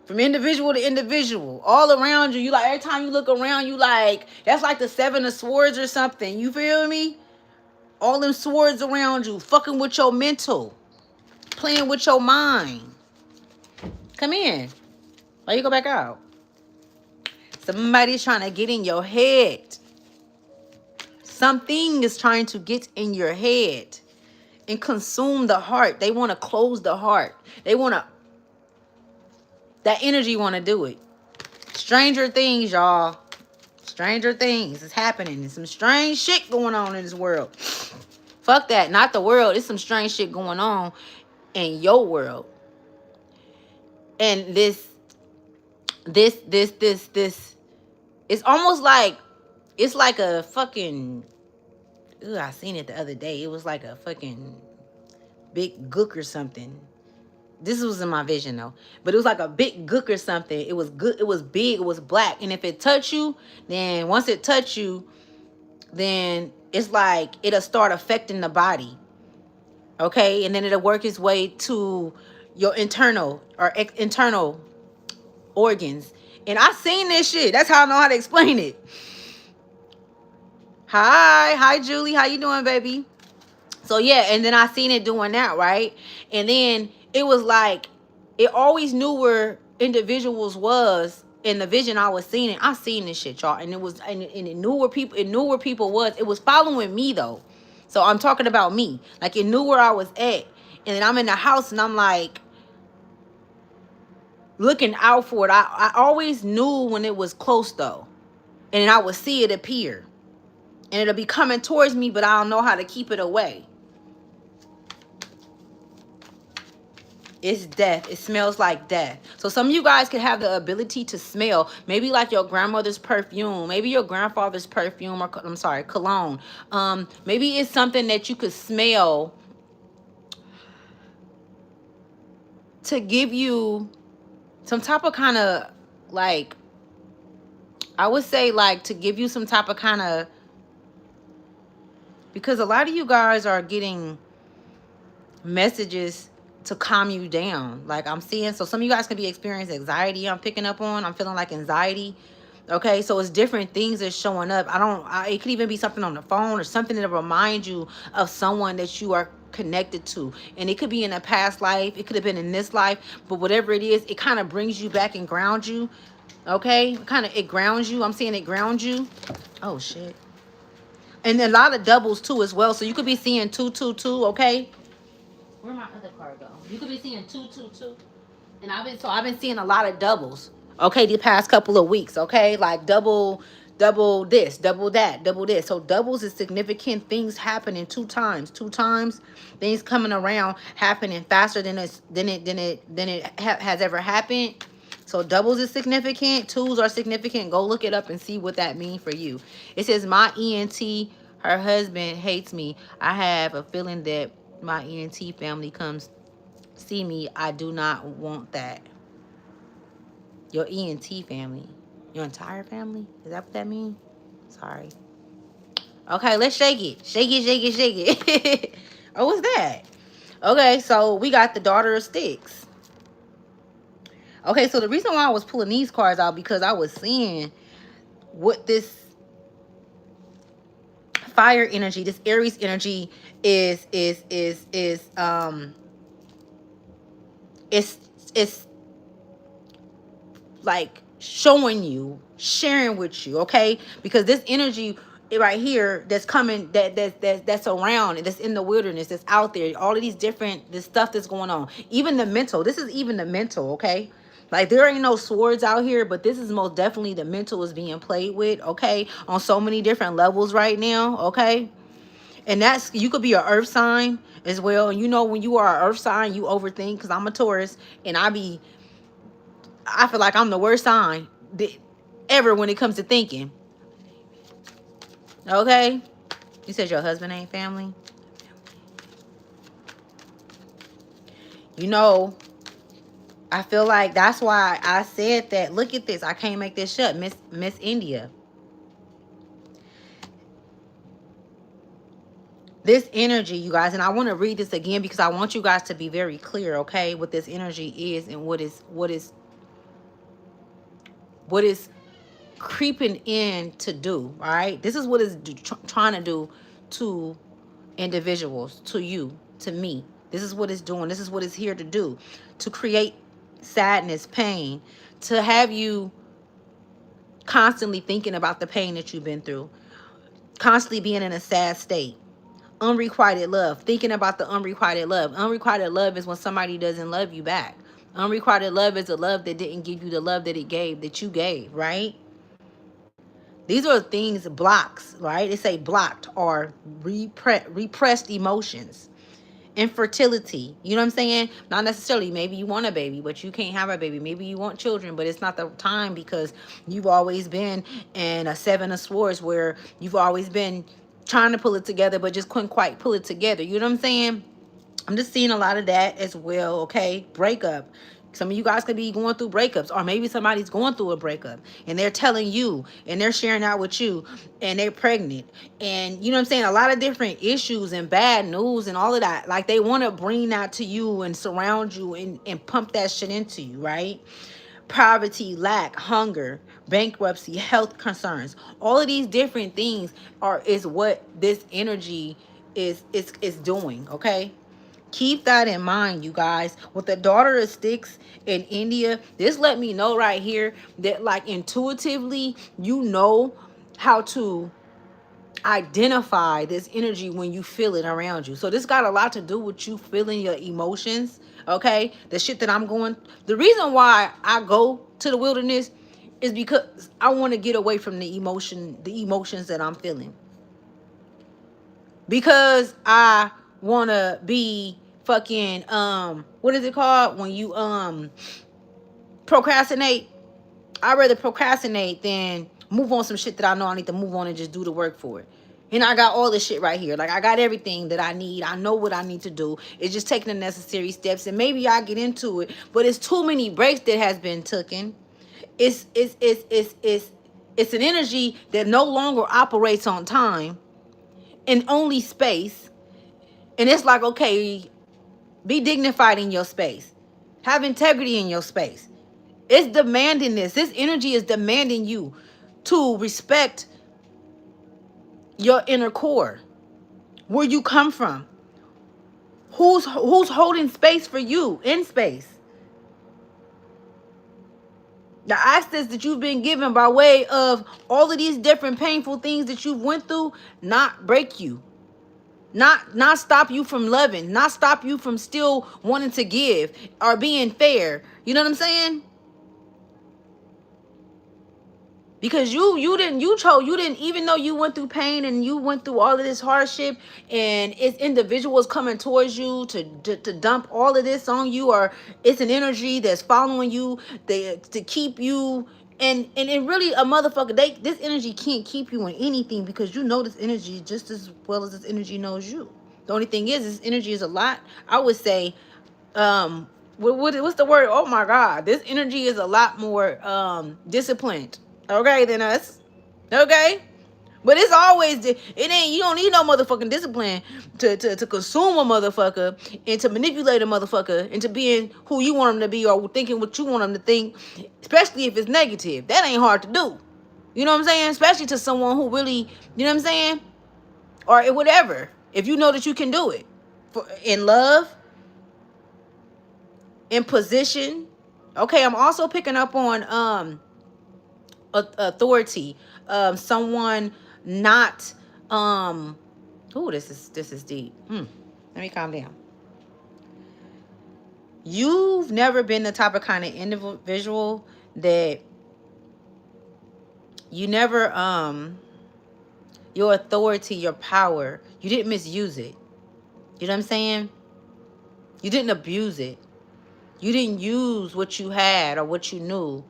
From individual to individual. All around you. You like, every time you look around, you like, that's like the 7 of Swords or something. You feel me? All them swords around you. Fucking with your mental. Playing with your mind. Come in. Why you go back out? Somebody's trying to get in your head. Something is trying to get in your head and consume the heart. They want to close the heart. They want to, that energy want to do it. Stranger things, y'all. Stranger things is happening. There's some strange shit going on in this world. Fuck that. Not the world. There's some strange shit going on in your world. And this, it's almost like, it's like a fucking, ooh, I seen it the other day. It was like a fucking big gook or something. This was in my vision though. But it was like a big gook or something. It was good. It was big. It was black. And if it touched you, then once it touched you, then it's like it'll start affecting the body. Okay? And then it'll work its way to your internal or internal organs. And I seen this shit. That's how I know how to explain it. Hi Julie, how you doing, baby? So yeah, and then I seen it doing that, right? And then it was like, it always knew where individuals was in the vision I was seeing it. I seen this shit, y'all, and it was, and it knew where people, it knew where people was. It was following me though, so I'm talking about me. Like it knew where I was at, and then I'm in the house and I'm like looking out for it. I always knew when it was close though, and then I would see it appear. And it'll be coming towards me, but I don't know how to keep it away. It's death. It smells like death. So some of you guys could have the ability to smell. Maybe like your grandmother's perfume. Maybe your grandfather's perfume, or I'm sorry, cologne. Maybe it's something that you could smell to give you some type of kind of like, I would say like to give you some type of kind of, because a lot of you guys are getting messages to calm you down. Like I'm seeing, so some of you guys can be experiencing anxiety. I'm picking up on. I'm feeling like anxiety. Okay, so it's different things that's showing up. It could even be something on the phone or something that remind you of someone that you are connected to. And it could be in a past life. It could have been in this life. But whatever it is, it kind of brings you back and grounds you. Okay, it grounds you. I'm seeing it grounds you. Oh, shit. And a lot of doubles too as well. So you could be seeing 222, okay? Where my other card go? You could be seeing 222. And I've been seeing a lot of doubles. Okay, the past couple of weeks, okay? Like double this, double that, double this. So doubles is significant things happening two times. Things coming around happening faster than it has ever happened. So doubles is significant. Twos are significant. Go look it up and see what that means for you. It says, my ENT, her husband hates me. I have a feeling that my ENT family comes see me. I do not want that. Your ENT family. Your entire family? Is that what that means? Sorry. Okay, let's shake it. Shake it, shake it, shake it. Oh, what's that? Okay, so we got the Daughter of Sticks. Okay, so the reason why I was pulling these cards out, because I was seeing what this fire energy, this Aries energy is it's it's like showing you, sharing with you, okay? Because this energy right here that's coming, that's around, that's in the wilderness, that's out there, all of these different, this stuff that's going on, even the mental, this is even the mental, okay? Like there ain't no swords out here, but this is most definitely the mental is being played with, okay? On so many different levels right now, okay? And that's, you could be an earth sign as well. You know, when you are an earth sign, you overthink, because I'm a Taurus, and I feel like I'm the worst sign ever when it comes to thinking. Okay? You said your husband ain't family? You know, I feel like that's why I said that. Look at this. I can't make this shut. Miss India. This energy, you guys, and I want to read this again because I want you guys to be very clear, okay, what this energy is and what is creeping in to do, all right? This is what it's trying to do to individuals, to you, to me. This is what it's doing. This is what it's here to do, to create sadness, pain, to have you constantly thinking about the pain that you've been through, constantly being in a sad state. Unrequited love, thinking about the unrequited love. Unrequited love is when somebody doesn't love you back. Unrequited love is a love that didn't give you the love that it gave, that you gave, right? These are things, blocks, right? They say blocked or repressed emotions. Infertility, you know what I'm saying? Not necessarily, maybe you want a baby, but you can't have a baby. Maybe you want children, but it's not the time because you've always been in a seven of swords where you've always been trying to pull it together, but just couldn't quite pull it together. You know what I'm saying? I'm just seeing a lot of that as well, okay? Breakup. Some of you guys could be going through breakups, or maybe somebody's going through a breakup and they're telling you and they're sharing out with you and they're pregnant. And you know what I'm saying? A lot of different issues and bad news and all of that. Like they want to bring that to you and surround you and pump that shit into you, right? Poverty, lack, hunger, bankruptcy, health concerns. All of these different things is what this energy is doing, okay? Keep that in mind, you guys. With the daughter of sticks in India, this let me know right here that like intuitively, you know how to identify this energy when you feel it around you. So this got a lot to do with you feeling your emotions, okay? The shit that I'm going, the reason why I go to the wilderness is because I want to get away from the emotions that I'm feeling. Because I want to be fucking what is it called when you procrastinate? I'd rather procrastinate than move on some shit that I know I need to move on and just do the work for it. And I got all this shit right here. Like I got everything that I need. I know what I need to do. It's just taking the necessary steps, and maybe I get into it. But it's too many breaks that has been taken. It's an energy that no longer operates on time and only space. And it's like, okay, be dignified in your space. Have integrity in your space. It's demanding this. This energy is demanding you to respect your inner core, where you come from. Who's holding space for you in space? The access that you've been given by way of all of these different painful things that you've went through, not break you. Not stop you from loving, not stop you from still wanting to give or being fair. You know what I'm saying? Because you didn't, even though you went through pain and you went through all of this hardship, and it's individuals coming towards you to dump all of this on you, or it's an energy that's following you to keep you, and it really a motherfucker, this energy can't keep you in anything, because you know this energy just as well as this energy knows you. The only thing is, this energy is a lot, I would say, what's the word? Oh my God, this energy is a lot more disciplined, okay, than us, okay. But it's always it ain't, you don't need no motherfucking discipline to consume a motherfucker and to manipulate a motherfucker into being who you want them to be or thinking what you want them to think, especially if it's negative. That ain't hard to do. You know what I'm saying? Especially to someone who really, you know what I'm saying, or whatever. If you know that you can do it, in love, in position. Okay, I'm also picking up on authority. Someone not oh, this is deep. Let me calm down. You've never been the type of kind of individual that you never your authority, your power, you didn't misuse it. You know what I'm saying? You didn't abuse it. You didn't use what you had or what you knew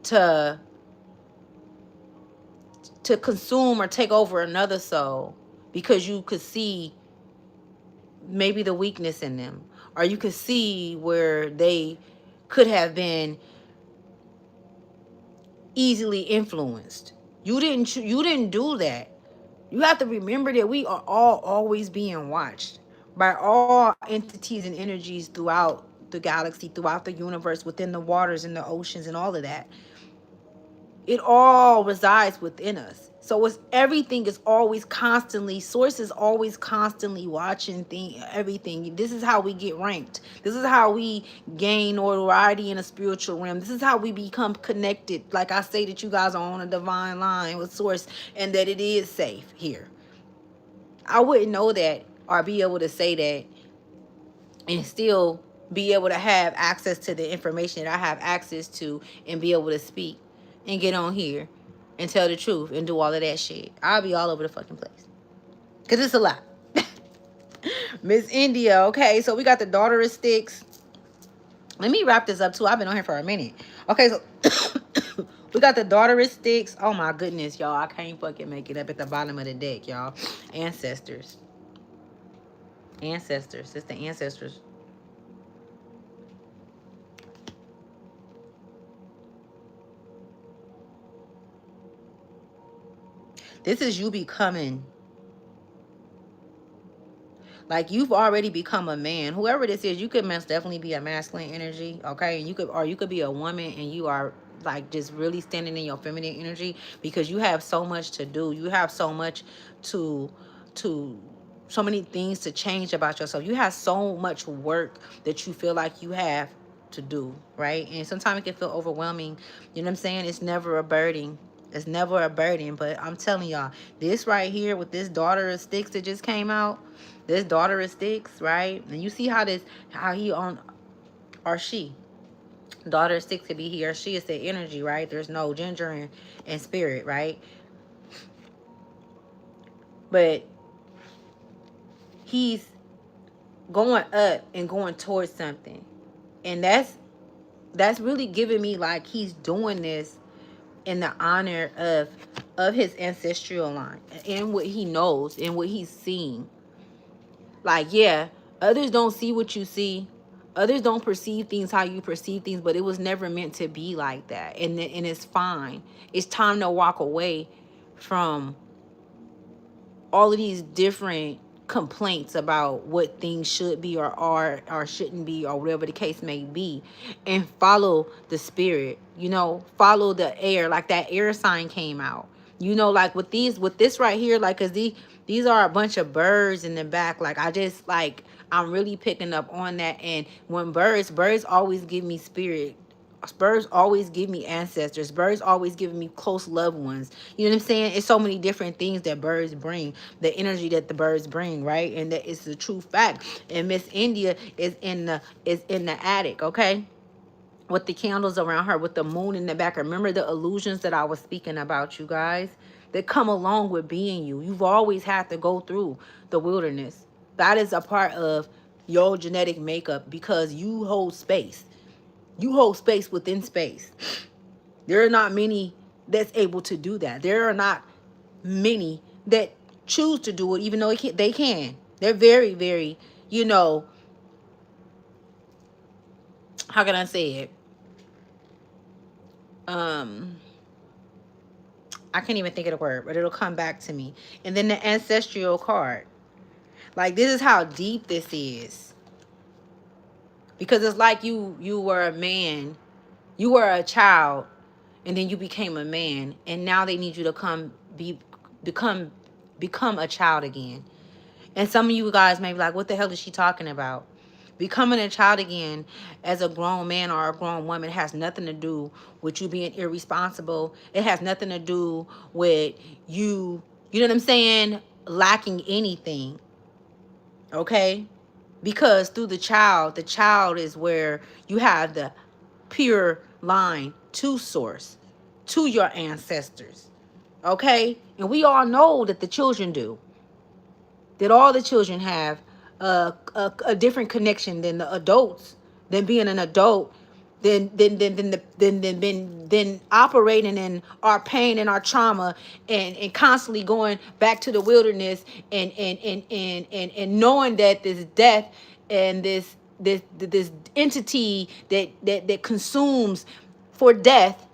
to consume or take over another soul because you could see maybe the weakness in them, or you could see where they could have been easily influenced. You didn't do that. You have to remember that we are all always being watched by all entities and energies throughout the galaxy, throughout the universe, within the waters and the oceans and all of that. It all resides within us. So it's everything is always constantly, source is always constantly watching everything. This is how we get ranked. This is how we gain notoriety in a spiritual realm. This is how we become connected. Like I say, that you guys are on a divine line with source and that it is safe here. I wouldn't know that or be able to say that and still be able to have access to the information that I have access to and be able to speak and get on here and tell the truth and do all of that shit. I'll be all over the fucking place. Because it's a lot. Miss India, okay, so we got the Daughter of Sticks. Let me wrap this up too. I've been on here for a minute. Okay, so we got the Daughter of Sticks. Oh my goodness, y'all. I can't fucking make it up at the bottom of the deck, y'all. Ancestors. Ancestors. It's the ancestors. This is you becoming, like, you've already become a man. Whoever this is, you could most definitely be a masculine energy, okay? And you could be a woman and you are like just really standing in your feminine energy because you have so much to do. You have so much to to so many things to change about yourself. You have so much work that you feel like you have to do, right? And sometimes it can feel overwhelming. You know what I'm saying? It's never a burden. It's never a burden. But I'm telling y'all, this right here with this Daughter of Sticks that just came out, this Daughter of Sticks, right? And you see how he on, or she, Daughter of Sticks could be he or she. Is the energy, right? There's no gender and spirit, right? But he's going up and going towards something. And that's really giving me like he's doing this in the honor of his ancestral line and what he knows and what he's seeing. Like, yeah, others don't see what you see. Others don't perceive things how you perceive things, but it was never meant to be like that. And it's fine. It's time to walk away from all of these different complaints about what things should be or are or shouldn't be or whatever the case may be, and follow the spirit, follow the air. Like that air sign came out, like with this right here, like, because these are a bunch of birds in the back. Like, I just, like, I'm really picking up on that. And when birds always give me spirit. Birds always give me ancestors. Birds always give me close loved ones. You know what I'm saying? It's so many different things that birds bring, the energy that the birds bring, right? And that is the true fact. And Miss India is in the attic, okay? With the candles around her, with the moon in the back. Remember the illusions that I was speaking about, you guys, that come along with being you. You've always had to go through the wilderness. That is a part of your genetic makeup because you hold space. You hold space within space. There are not many that's able to do that. There are not many that choose to do it, even though they can. They're very, very, how can I say it? I can't even think of the word, but it'll come back to me. And then the ancestral card. Like, this is how deep this is. Because it's like you were a man, you were a child, and then you became a man, and now they need you to become become a child again. And some of you guys may be like, what the hell is she talking about? Becoming a child again as a grown man or a grown woman has nothing to do with you being irresponsible. It has nothing to do with you know what I'm saying, lacking anything. Okay? Because through the child is where you have the pure line to source, to your ancestors. Okay? And we all know that the children do. That all the children have a different connection than the adults, than being an adult, than operating in our pain and our trauma, and constantly going back to the wilderness, and knowing that this death and this entity that consumes for death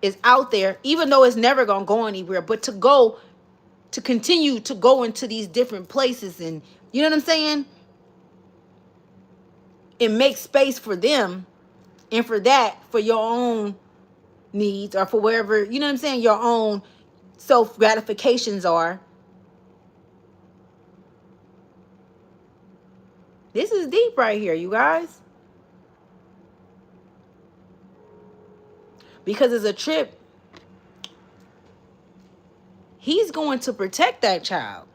is out there, even though it's never gonna go anywhere, but to continue to go into these different places, and you know what I'm saying, and make space for them, and for that, for your own needs, or for wherever, you know what I'm saying, your own self gratifications are. This is deep right here, you guys, because it's a trip. He's going to protect that child.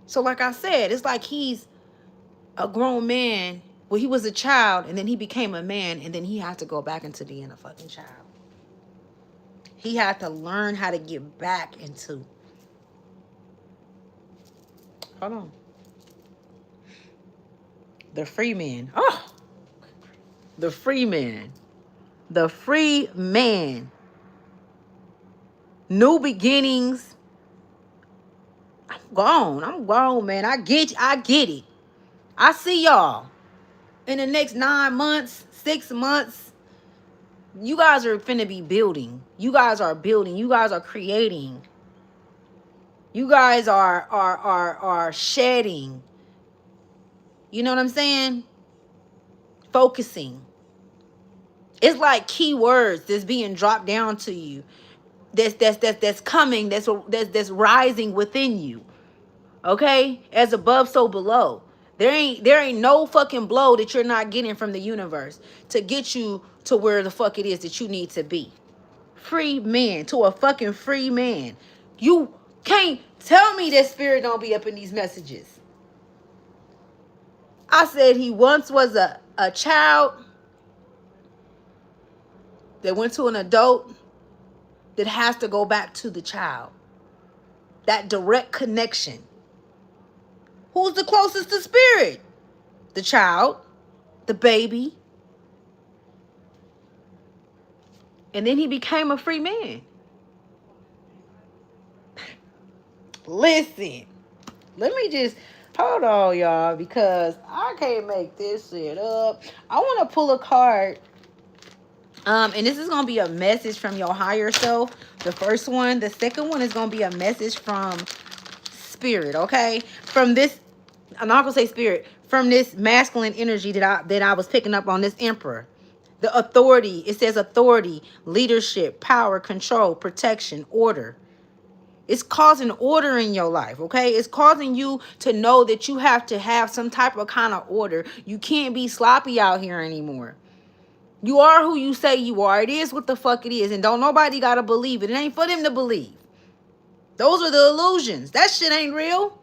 So like I said, it's like he's a grown man. Well, he was a child, and then he became a man, and then he had to go back into being a fucking child. He had to learn how to get back into. Hold on. The free man. Oh, the free man. The free man. New beginnings. I'm grown, man. I get it. I see y'all in the next 9 months, 6 months. You guys are finna be building. You guys are building. You guys are creating. You guys are shedding. You know what I'm saying? Focusing. It's like keywords that's being dropped down to you. That's coming. That's rising within you. Okay? As above, so below. There ain't no fucking blow that you're not getting from the universe to get you to where the fuck it is that you need to be. Free man, to a fucking free man. You can't tell me that spirit don't be up in these messages. I said he once was a child that went to an adult that has to go back to the child. That direct connection. Who's the closest to spirit? The child, the baby. And then he became a free man. Listen, let me just hold on, y'all, because I can't make this shit up. I want to pull a card. And this is going to be a message from your higher self. The first one. The second one is going to be a message from spirit, okay? From this, I'm not going to say spirit, from this masculine energy that I was picking up on, this emperor. The authority, it says authority, leadership, power, control, protection, order. It's causing order in your life, okay? It's causing you to know that you have to have some type of kind of order. You can't be sloppy out here anymore. You are who you say you are. It is what the fuck it is. And don't nobody gotta believe it. It ain't for them to believe. Those are the illusions. That shit ain't real.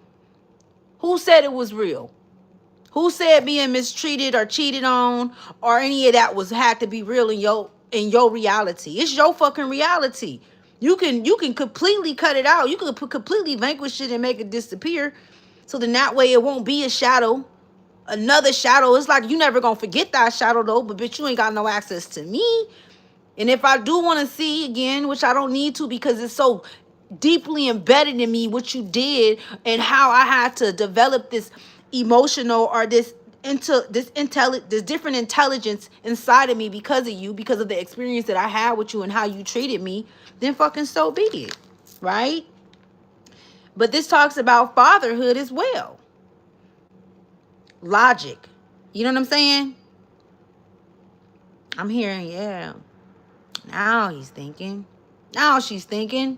Who said it was real? Who said being mistreated or cheated on or any of that had to be real in your reality? It's your fucking reality. You can completely cut it out. You can completely vanquish it and make it disappear. So then that way it won't be a shadow. Another shadow. It's like you never gonna forget that shadow though, but bitch, you ain't got no access to me. And if I do want to see again, which I don't need to because it's so deeply embedded in me what you did and how I had to develop this emotional or this different intelligence inside of me because of you, because of the experience that I had with you and how you treated me, then fucking so be it, right? But this talks about fatherhood as well. Logic. You know what I'm saying? I'm hearing, yeah. Now he's thinking. Now she's thinking.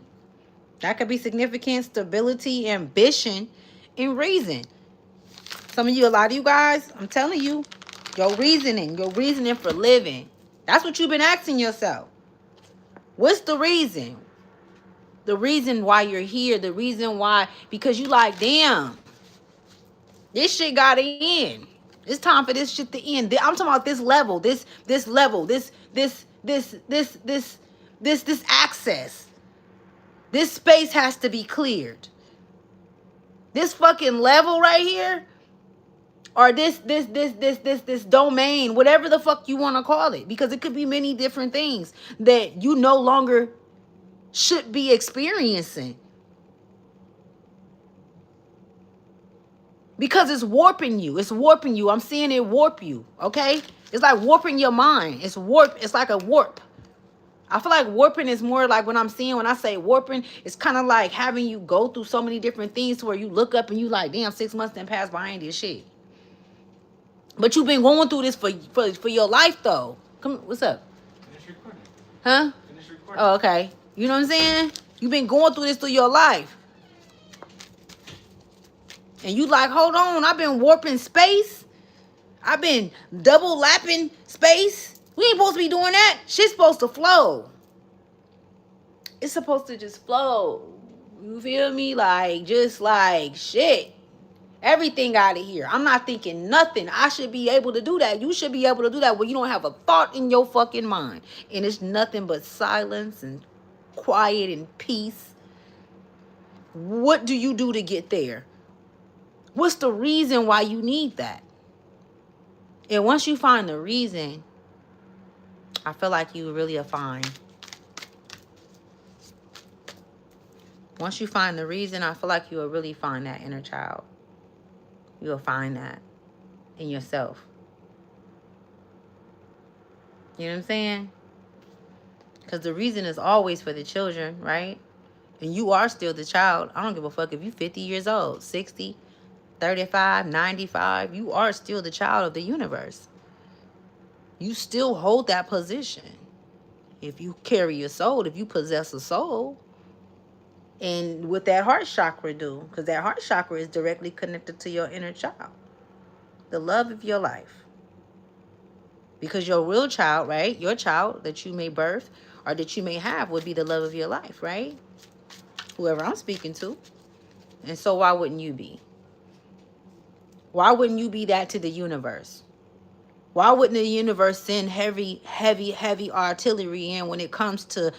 That could be significance, stability, ambition, and reason. Some of you, a lot of you guys, I'm telling you, your reasoning for living. That's what you've been asking yourself. What's the reason? The reason why you're here, the reason why, because you like, damn, this shit gotta end. It's time for this shit to end. I'm talking about this level, this level, this access. This space has to be cleared. This fucking level right here, or this domain, whatever the fuck you want to call it, because it could be many different things that you no longer should be experiencing. Because it's warping you. It's warping you. I'm seeing it warp you. Okay? It's like warping your mind. It's warp. It's like a warp. I feel like warping is more like when I say warping, it's kind of like having you go through so many different things to where you look up and you like, damn, 6 months done passed by, I ain't did shit. But you've been going through this for your life though. Come, what's up? Finish recording. Huh? Finish recording. Oh, okay. You know what I'm saying? You've been going through this through your life. And you like, hold on, I've been warping space. I've been double lapping space. We ain't supposed to be doing that. Shit's supposed to flow. It's supposed to just flow. You feel me? Like, just like shit. Everything out of here. I'm not thinking nothing. I should be able to do that. You should be able to do that where you don't have a thought in your fucking mind. And it's nothing but silence and quiet and peace. What do you do to get there? What's the reason why you need that? And once you find the reason, I feel like you really are fine. Once you find the reason, I feel like you will really find that inner child. You will find that in yourself. You know what I'm saying? Because the reason is always for the children, right? And you are still the child. I don't give a fuck if you're 50 years old, 60, 35, 95. You are still the child of the universe. You still hold that position. If you carry a soul, if you possess a soul. And what that heart chakra do, because that heart chakra is directly connected to your inner child. The love of your life. Because your real child, right? Your child that you may birth or that you may have would be the love of your life, right? Whoever I'm speaking to. And so why wouldn't you be? Why wouldn't you be that to the universe? Why wouldn't the universe send heavy artillery in when it comes to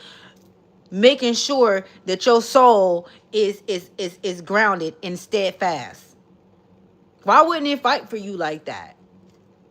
making sure that your soul is grounded and steadfast? Why wouldn't it fight for you like that?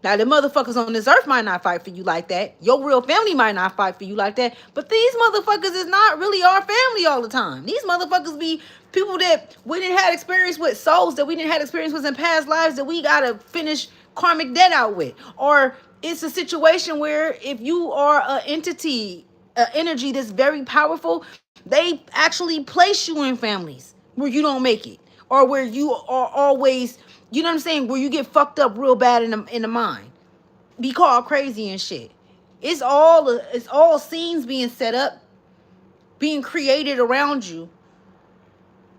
Now, the motherfuckers on this earth might not fight for you like that. Your real family might not fight for you like that. But these motherfuckers is not really our family all the time. These motherfuckers be people that we didn't have experience with, souls that we didn't have experience with in past lives that we got to finish karmic debt out with. Or it's a situation where if you are an entity, an energy that's very powerful, they actually place you in families where you don't make it. Or where you are always, you know what I'm saying, where you get fucked up real bad in the mind. Be called crazy and shit. It's all scenes being set up, being created around you.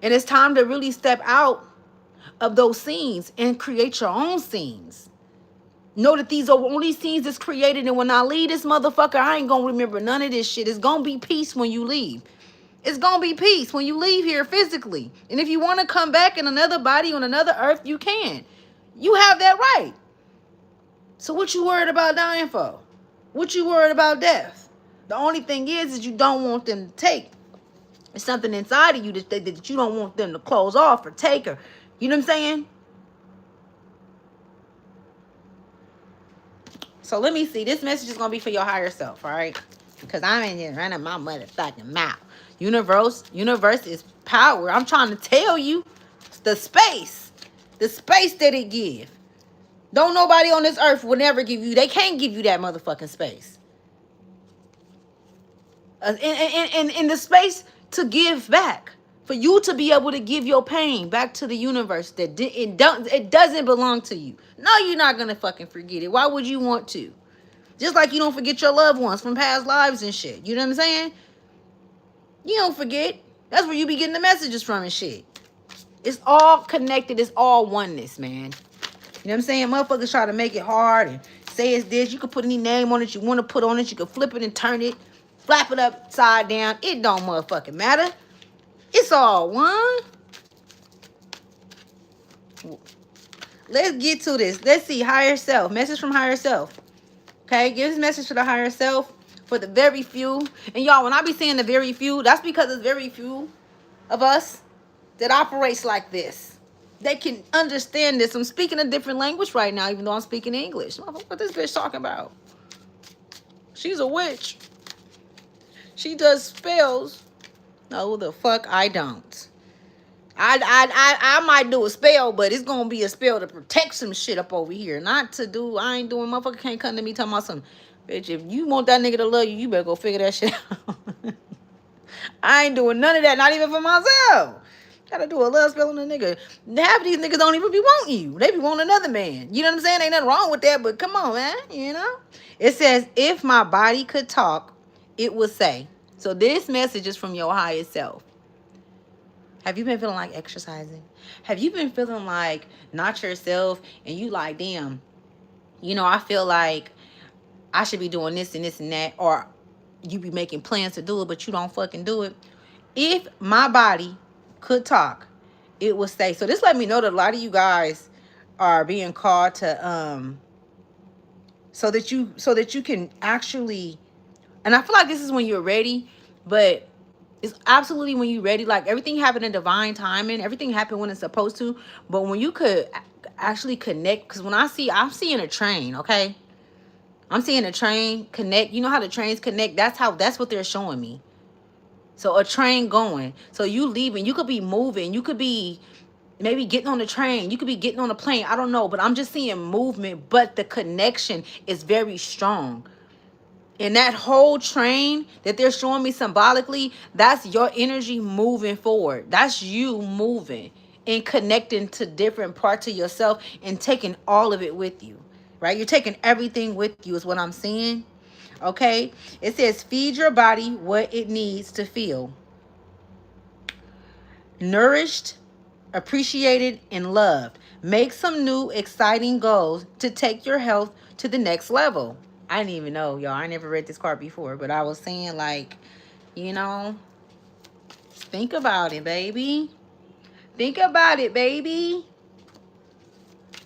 And it's time to really step out of those scenes and create your own scenes. Know that these are only scenes that's created, and when I leave this motherfucker, I ain't gonna remember none of this shit. It's gonna be peace when you leave. It's gonna be peace when you leave here physically. And if you want to come back in another body on another earth, you can. You have that right. So what you worried about dying for? What you worried about death? The only thing is you don't want them to take. It's something inside of you that you don't want them to close off or take, or you know what I'm saying? So let me see. This message is gonna be for your higher self, all right? Because I ain't just running my motherfucking mouth. Universe is power. I'm trying to tell you the space that it give. Don't nobody on this earth will never give you. They can't give you that motherfucking space. In the space to give back, for you to be able to give your pain back to the universe that it doesn't belong to you. No, you're not gonna fucking forget it. Why would you want to? Just like you don't forget your loved ones from past lives and shit. You know what I'm saying? You don't forget. That's where you be getting the messages from and shit. It's all connected. It's all oneness, man. You know what I'm saying? Motherfuckers try to make it hard and say it's this. You can put any name on it you want to put on it. You can flip it and turn it, flap it upside down. It don't motherfucking matter. It's all one. Let's get to this. Let's see. Higher self. Message from higher self. Okay? Give this message to the higher self for the very few. And y'all, when I be saying the very few, that's because there's very few of us that operates like this. They can understand this. I'm speaking a different language right now, even though I'm speaking English. What this bitch talking about? She's a witch. She does spells. No, the fuck I don't. I might do a spell, but it's gonna be a spell to protect some shit up over here. Not to do, I ain't doing, motherfucker can't come to me talking about some, bitch, if you want that nigga to love you, you better go figure that shit out. I ain't doing none of that, not even for myself. Gotta do a love spell on a nigga. Half of these niggas don't even be wanting you. They be wanting another man. You know what I'm saying? Ain't nothing wrong with that, but come on, man. You know? It says, if my body could talk, it would say. So this message is from your highest self. Have you been feeling like exercising? Have you been feeling like not yourself and you like, damn, you know, I feel like I should be doing this and this and that, or you be making plans to do it, but you don't fucking do it. If my body could talk, it would say. So this let me know that a lot of you guys are being called to so that you can actually, and I feel like this is when you're ready, but it's absolutely when you're ready. Like everything happened in divine timing. Everything happened when it's supposed to. But when you could actually connect, because when I'm seeing a train, okay? I'm seeing a train connect. You know how the trains connect? That's what they're showing me. So a train going. So you leaving. You could be moving. You could be maybe getting on the train. You could be getting on a plane. I don't know. But I'm just seeing movement. But the connection is very strong. And that whole train that they're showing me symbolically, that's your energy moving forward. That's you moving and connecting to different parts of yourself and taking all of it with you, right? You're taking everything with you is what I'm saying, okay? It says, feed your body what it needs to feel nourished, appreciated, and loved. Make some new, exciting goals to take your health to the next level. I didn't even know, y'all. I never read this card before, but I was saying, like, you know, think about it, baby. Think about it, baby.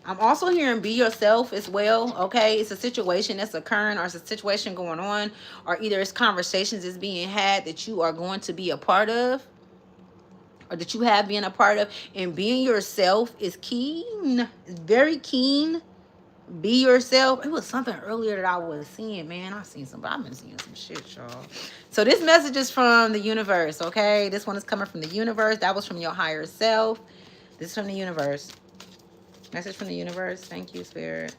I'm also hearing be yourself as well, okay? It's a situation that's occurring, or it's a situation going on, or either it's conversations that's being had that you are going to be a part of, or that you have been a part of. And being yourself is keen. It's very keen. Be yourself. It was something earlier that I was seeing, man. I've been seeing some shit, y'all. So this message is from the universe, okay? This one is coming from the universe. That was from your higher self. This is from the universe. Message from the universe. Thank you, Spirit.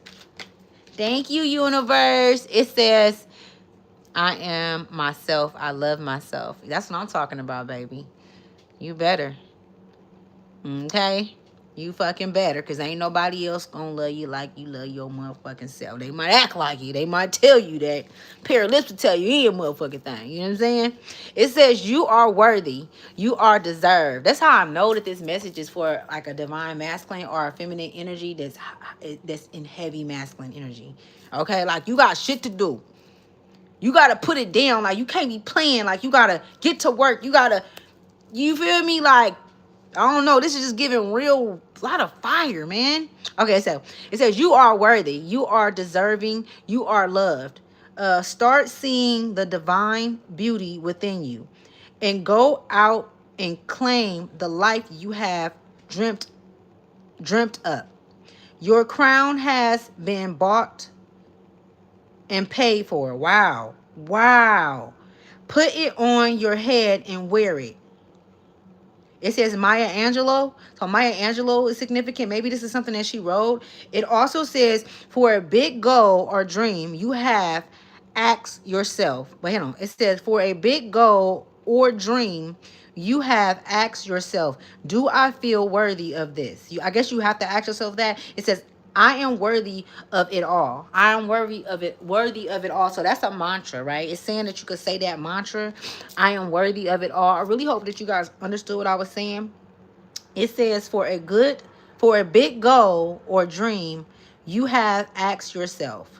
Thank you, universe. It says, I am myself. I love myself. That's what I'm talking about, baby. You better. Okay? You fucking better, because ain't nobody else gonna love you like you love your motherfucking self. They might act like you. They might tell you that. Pair of lips will tell you any motherfucking thing. You know what I'm saying? It says you are worthy. You are deserved. That's how I know that this message is for like a divine masculine or a feminine energy that's in heavy masculine energy. Okay? Like you got shit to do. You got to put it down. Like you can't be playing. Like you got to get to work. You feel me? Like, I don't know. This is just giving real lot of fire, man. Okay, so it says you are worthy. You are deserving. You are loved. Start seeing the divine beauty within you and go out and claim the life you have dreamt up. Your crown has been bought and paid for. Wow. Wow. Put it on your head and wear it. It says Maya Angelou. So Maya Angelou is significant. Maybe this is something that she wrote. It also says, for a big goal or dream, you have asked yourself. But hang on. It says, for a big goal or dream, you have asked yourself, do I feel worthy of this? I guess you have to ask yourself that. It says, I am worthy of it all. I am worthy of it all. So that's a mantra, right? It's saying that you could say that mantra. I am worthy of it all. I really hope that you guys understood what I was saying. It says for a big goal or dream, you have asked yourself.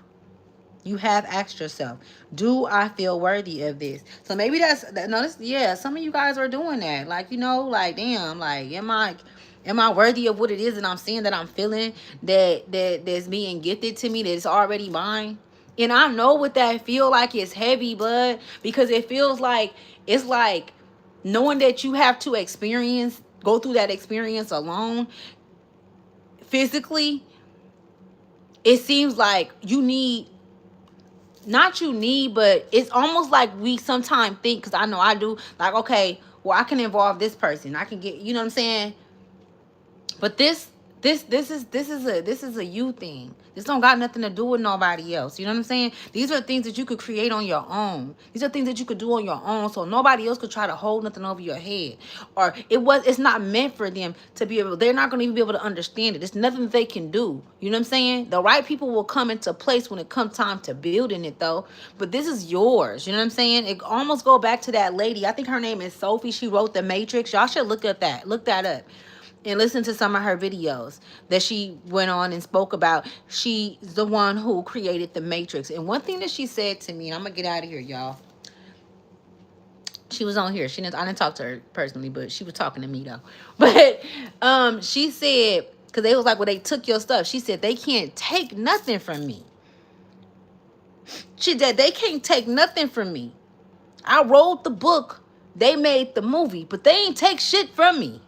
You have asked yourself, do I feel worthy of this? So maybe no, yeah, some of you guys are doing that. Like, like, damn, like, am I worthy of what it is that I'm seeing, that I'm feeling, that's being gifted to me, that's already mine? And I know what that feel like. It's heavy, bud, because it feels like, it's like knowing that you have to go through that experience alone physically. It seems like but it's almost like we sometimes think, because I know I do, like, okay, well, I can involve this person, I can get, you know what I'm saying? But this is a you thing. This don't got nothing to do with nobody else. You know what I'm saying? These are things that you could create on your own. These are things that you could do on your own, so nobody else could try to hold nothing over your head. Or it's not meant for them to be able. They're not going to even be able to understand it. It's nothing that they can do. You know what I'm saying? The right people will come into place when it comes time to building it, though. But this is yours. You know what I'm saying? It almost go back to that lady. I think her name is Sophie. She wrote The Matrix. Y'all should look at that. Look that up and listen to some of her videos that she went on and spoke about. She's the one who created the Matrix. And one thing that she said to me, and I'm gonna get out of here, y'all. She was on here. I didn't talk to her personally, but she was talking to me though. But she said, because they was like, well, they took your stuff. She said, they can't take nothing from me. She said, they can't take nothing from me. I wrote the book, they made the movie, but they ain't take shit from me.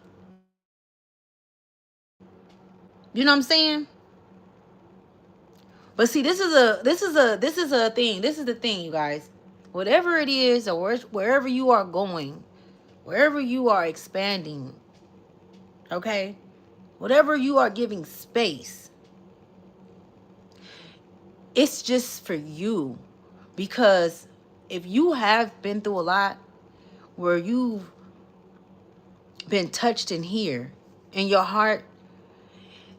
You know what I'm saying? But see, this is a thing. This is the thing, you guys. Whatever it is, or wherever you are going, wherever you are expanding, okay? Whatever you are giving space, it's just for you. Because if you have been through a lot where you've been touched in here, in your heart,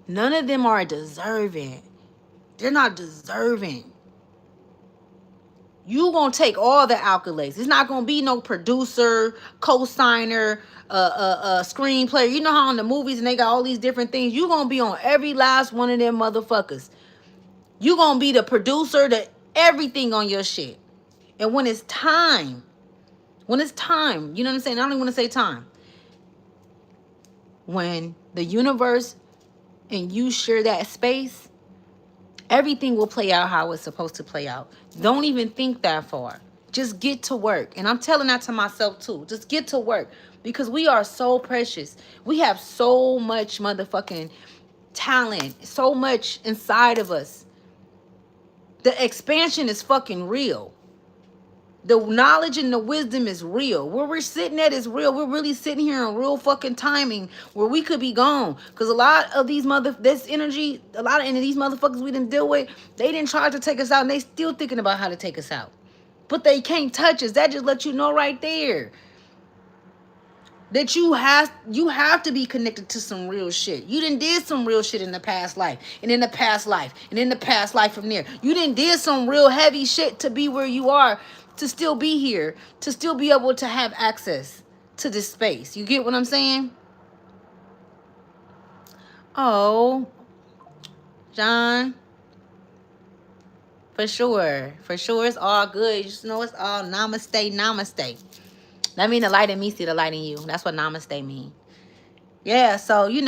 none of them are deserving. They're not deserving. You gonna take all the accolades. It's not gonna be no producer, co-signer, screenplay. You know how in the movies and they got all these different things. You gonna be on every last one of them motherfuckers. You gonna be the producer, the everything on your shit. And when it's time, you know what I'm saying? I don't even want to say time. When the universe and you share that space, everything will play out how it's supposed to play out. Don't even think that far. Just get to work. And I'm telling that to myself too. Just get to work. Because we are so precious. We have so much motherfucking talent. So much inside of us. The expansion is fucking real. The knowledge and the wisdom is real. Where we're sitting at is real. We're really sitting here in real fucking timing where we could be gone. Because a lot of these this energy, a lot of these motherfuckers we didn't deal with, they didn't try to take us out and they still thinking about how to take us out. But they can't touch us. That just lets you know right there that you have to be connected to some real shit. You done did some real shit in the past life, and in the past life, and in the past life from there. You done did some real heavy shit to be where you are, to still be here, to still be able to have access to this space. You get what I'm saying? Oh, John. For sure. For sure, it's all good. You just know it's all namaste, namaste. That mean the light in me see the light in you. That's what namaste mean. Yeah, so, you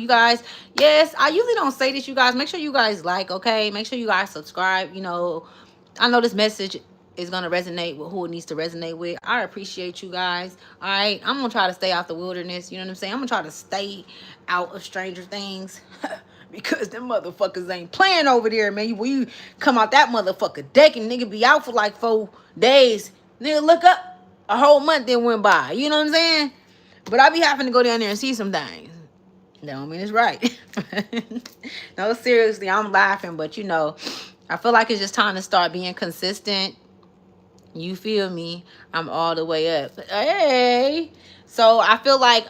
guys, yes, I usually don't say this, you guys. Make sure you guys like, okay? Make sure you guys subscribe. I know this message is going to resonate with who it needs to resonate with. I appreciate you guys. All right, I'm going to try to stay out the wilderness. You know what I'm saying? I'm going to try to stay out of Stranger Things. Because them motherfuckers ain't playing over there, man. When you come out that motherfucker deck and nigga be out for like 4 days. Nigga look up, a whole month then went by. You know what I'm saying? But I be having to go down there and see some things. That don't mean it's right. No, seriously, I'm laughing. But, I feel like it's just time to start being consistent You feel me? I'm all the way up. Hey. So I feel like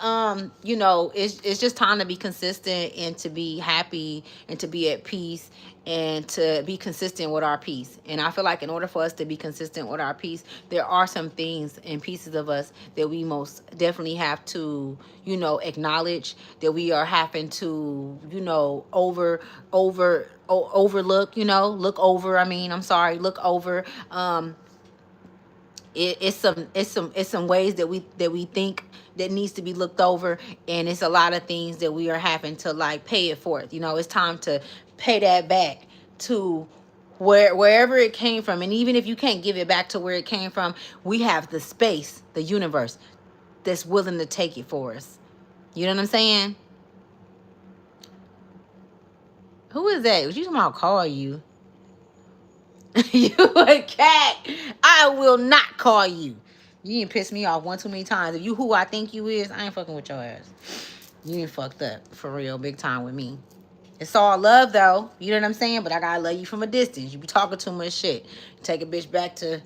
you know, it's just time to be consistent and to be happy and to be at peace and to be consistent with our peace. And I feel like in order for us to be consistent with our peace, there are some things and pieces of us that we most definitely have to, you know, acknowledge, that we are having to, you know, overlook, you know, look over. I mean, I'm sorry, look over. It's some ways that we think that needs to be looked over, and it's a lot of things that we are having to like pay it forth. You know, it's time to pay that back to wherever it came from. And even if you can't give it back to where it came from, we have the space, the universe, that's willing to take it for us. You know what I'm saying? Who is that? Was you talking about call you? You a cat. I will not call you. You ain't pissed me off one too many times. If you who I think you is, I ain't fucking with your ass. You ain't fucked up for real, big time with me. It's all love though. You know what I'm saying? But I gotta love you from a distance. You be talking too much shit. Take a bitch back to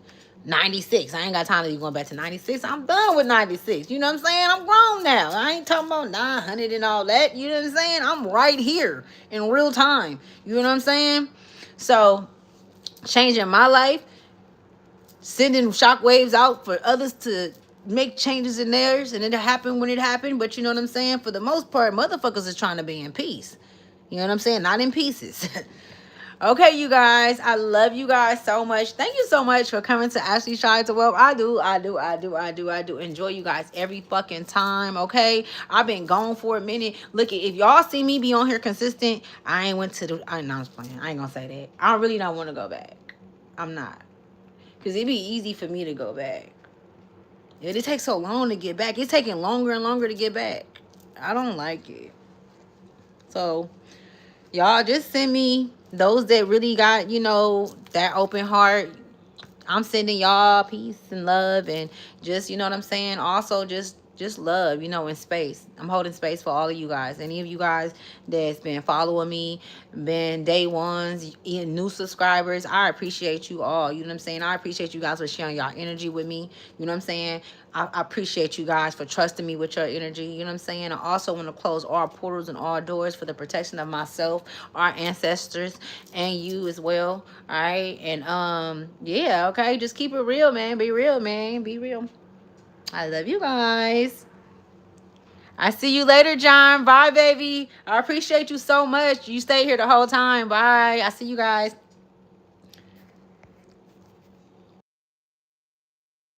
96. I ain't got time to be going back to 96. I'm done with 96. You know what I'm saying? I'm grown now. I ain't talking about 900 and all that. You know what I'm saying? I'm right here in real time. You know what I'm saying? So changing my life, sending shockwaves out for others to make changes in theirs, and it happened when it happened. But you know what I'm saying? For the most part, motherfuckers is trying to be in peace. You know what I'm saying? Not in pieces. Okay, you guys, I love you guys so much. Thank you so much for coming to Ashley Shine to Wealth. I do enjoy you guys every fucking time. Okay, I've been gone for a minute. Look, if y'all see me be on here consistent, I ain't went to the. I know I was playing. I ain't gonna say that. I really don't want to go back. I'm not, cause it'd be easy for me to go back. It takes so long to get back. It's taking longer and longer to get back. I don't like it. So y'all just send me those that really got, you know, that open heart. I'm sending y'all peace and love, and just, you know what I'm saying? Also just love, you know, in space. I'm holding space for all of you guys. Any of you guys that's been following me, been day ones, new subscribers, I appreciate you all. You know what I'm saying? I appreciate you guys for sharing y'all energy with me. You know what I'm saying? I appreciate you guys for trusting me with your energy. You know what I'm saying? I also want to close all portals and all doors for the protection of myself, our ancestors, and you as well. All right. And yeah, okay. Just keep it real, man. Be real, man. Be real. I love you guys. I see you later, John. Bye, baby. I appreciate you so much. You stayed here the whole time. Bye. I see you guys.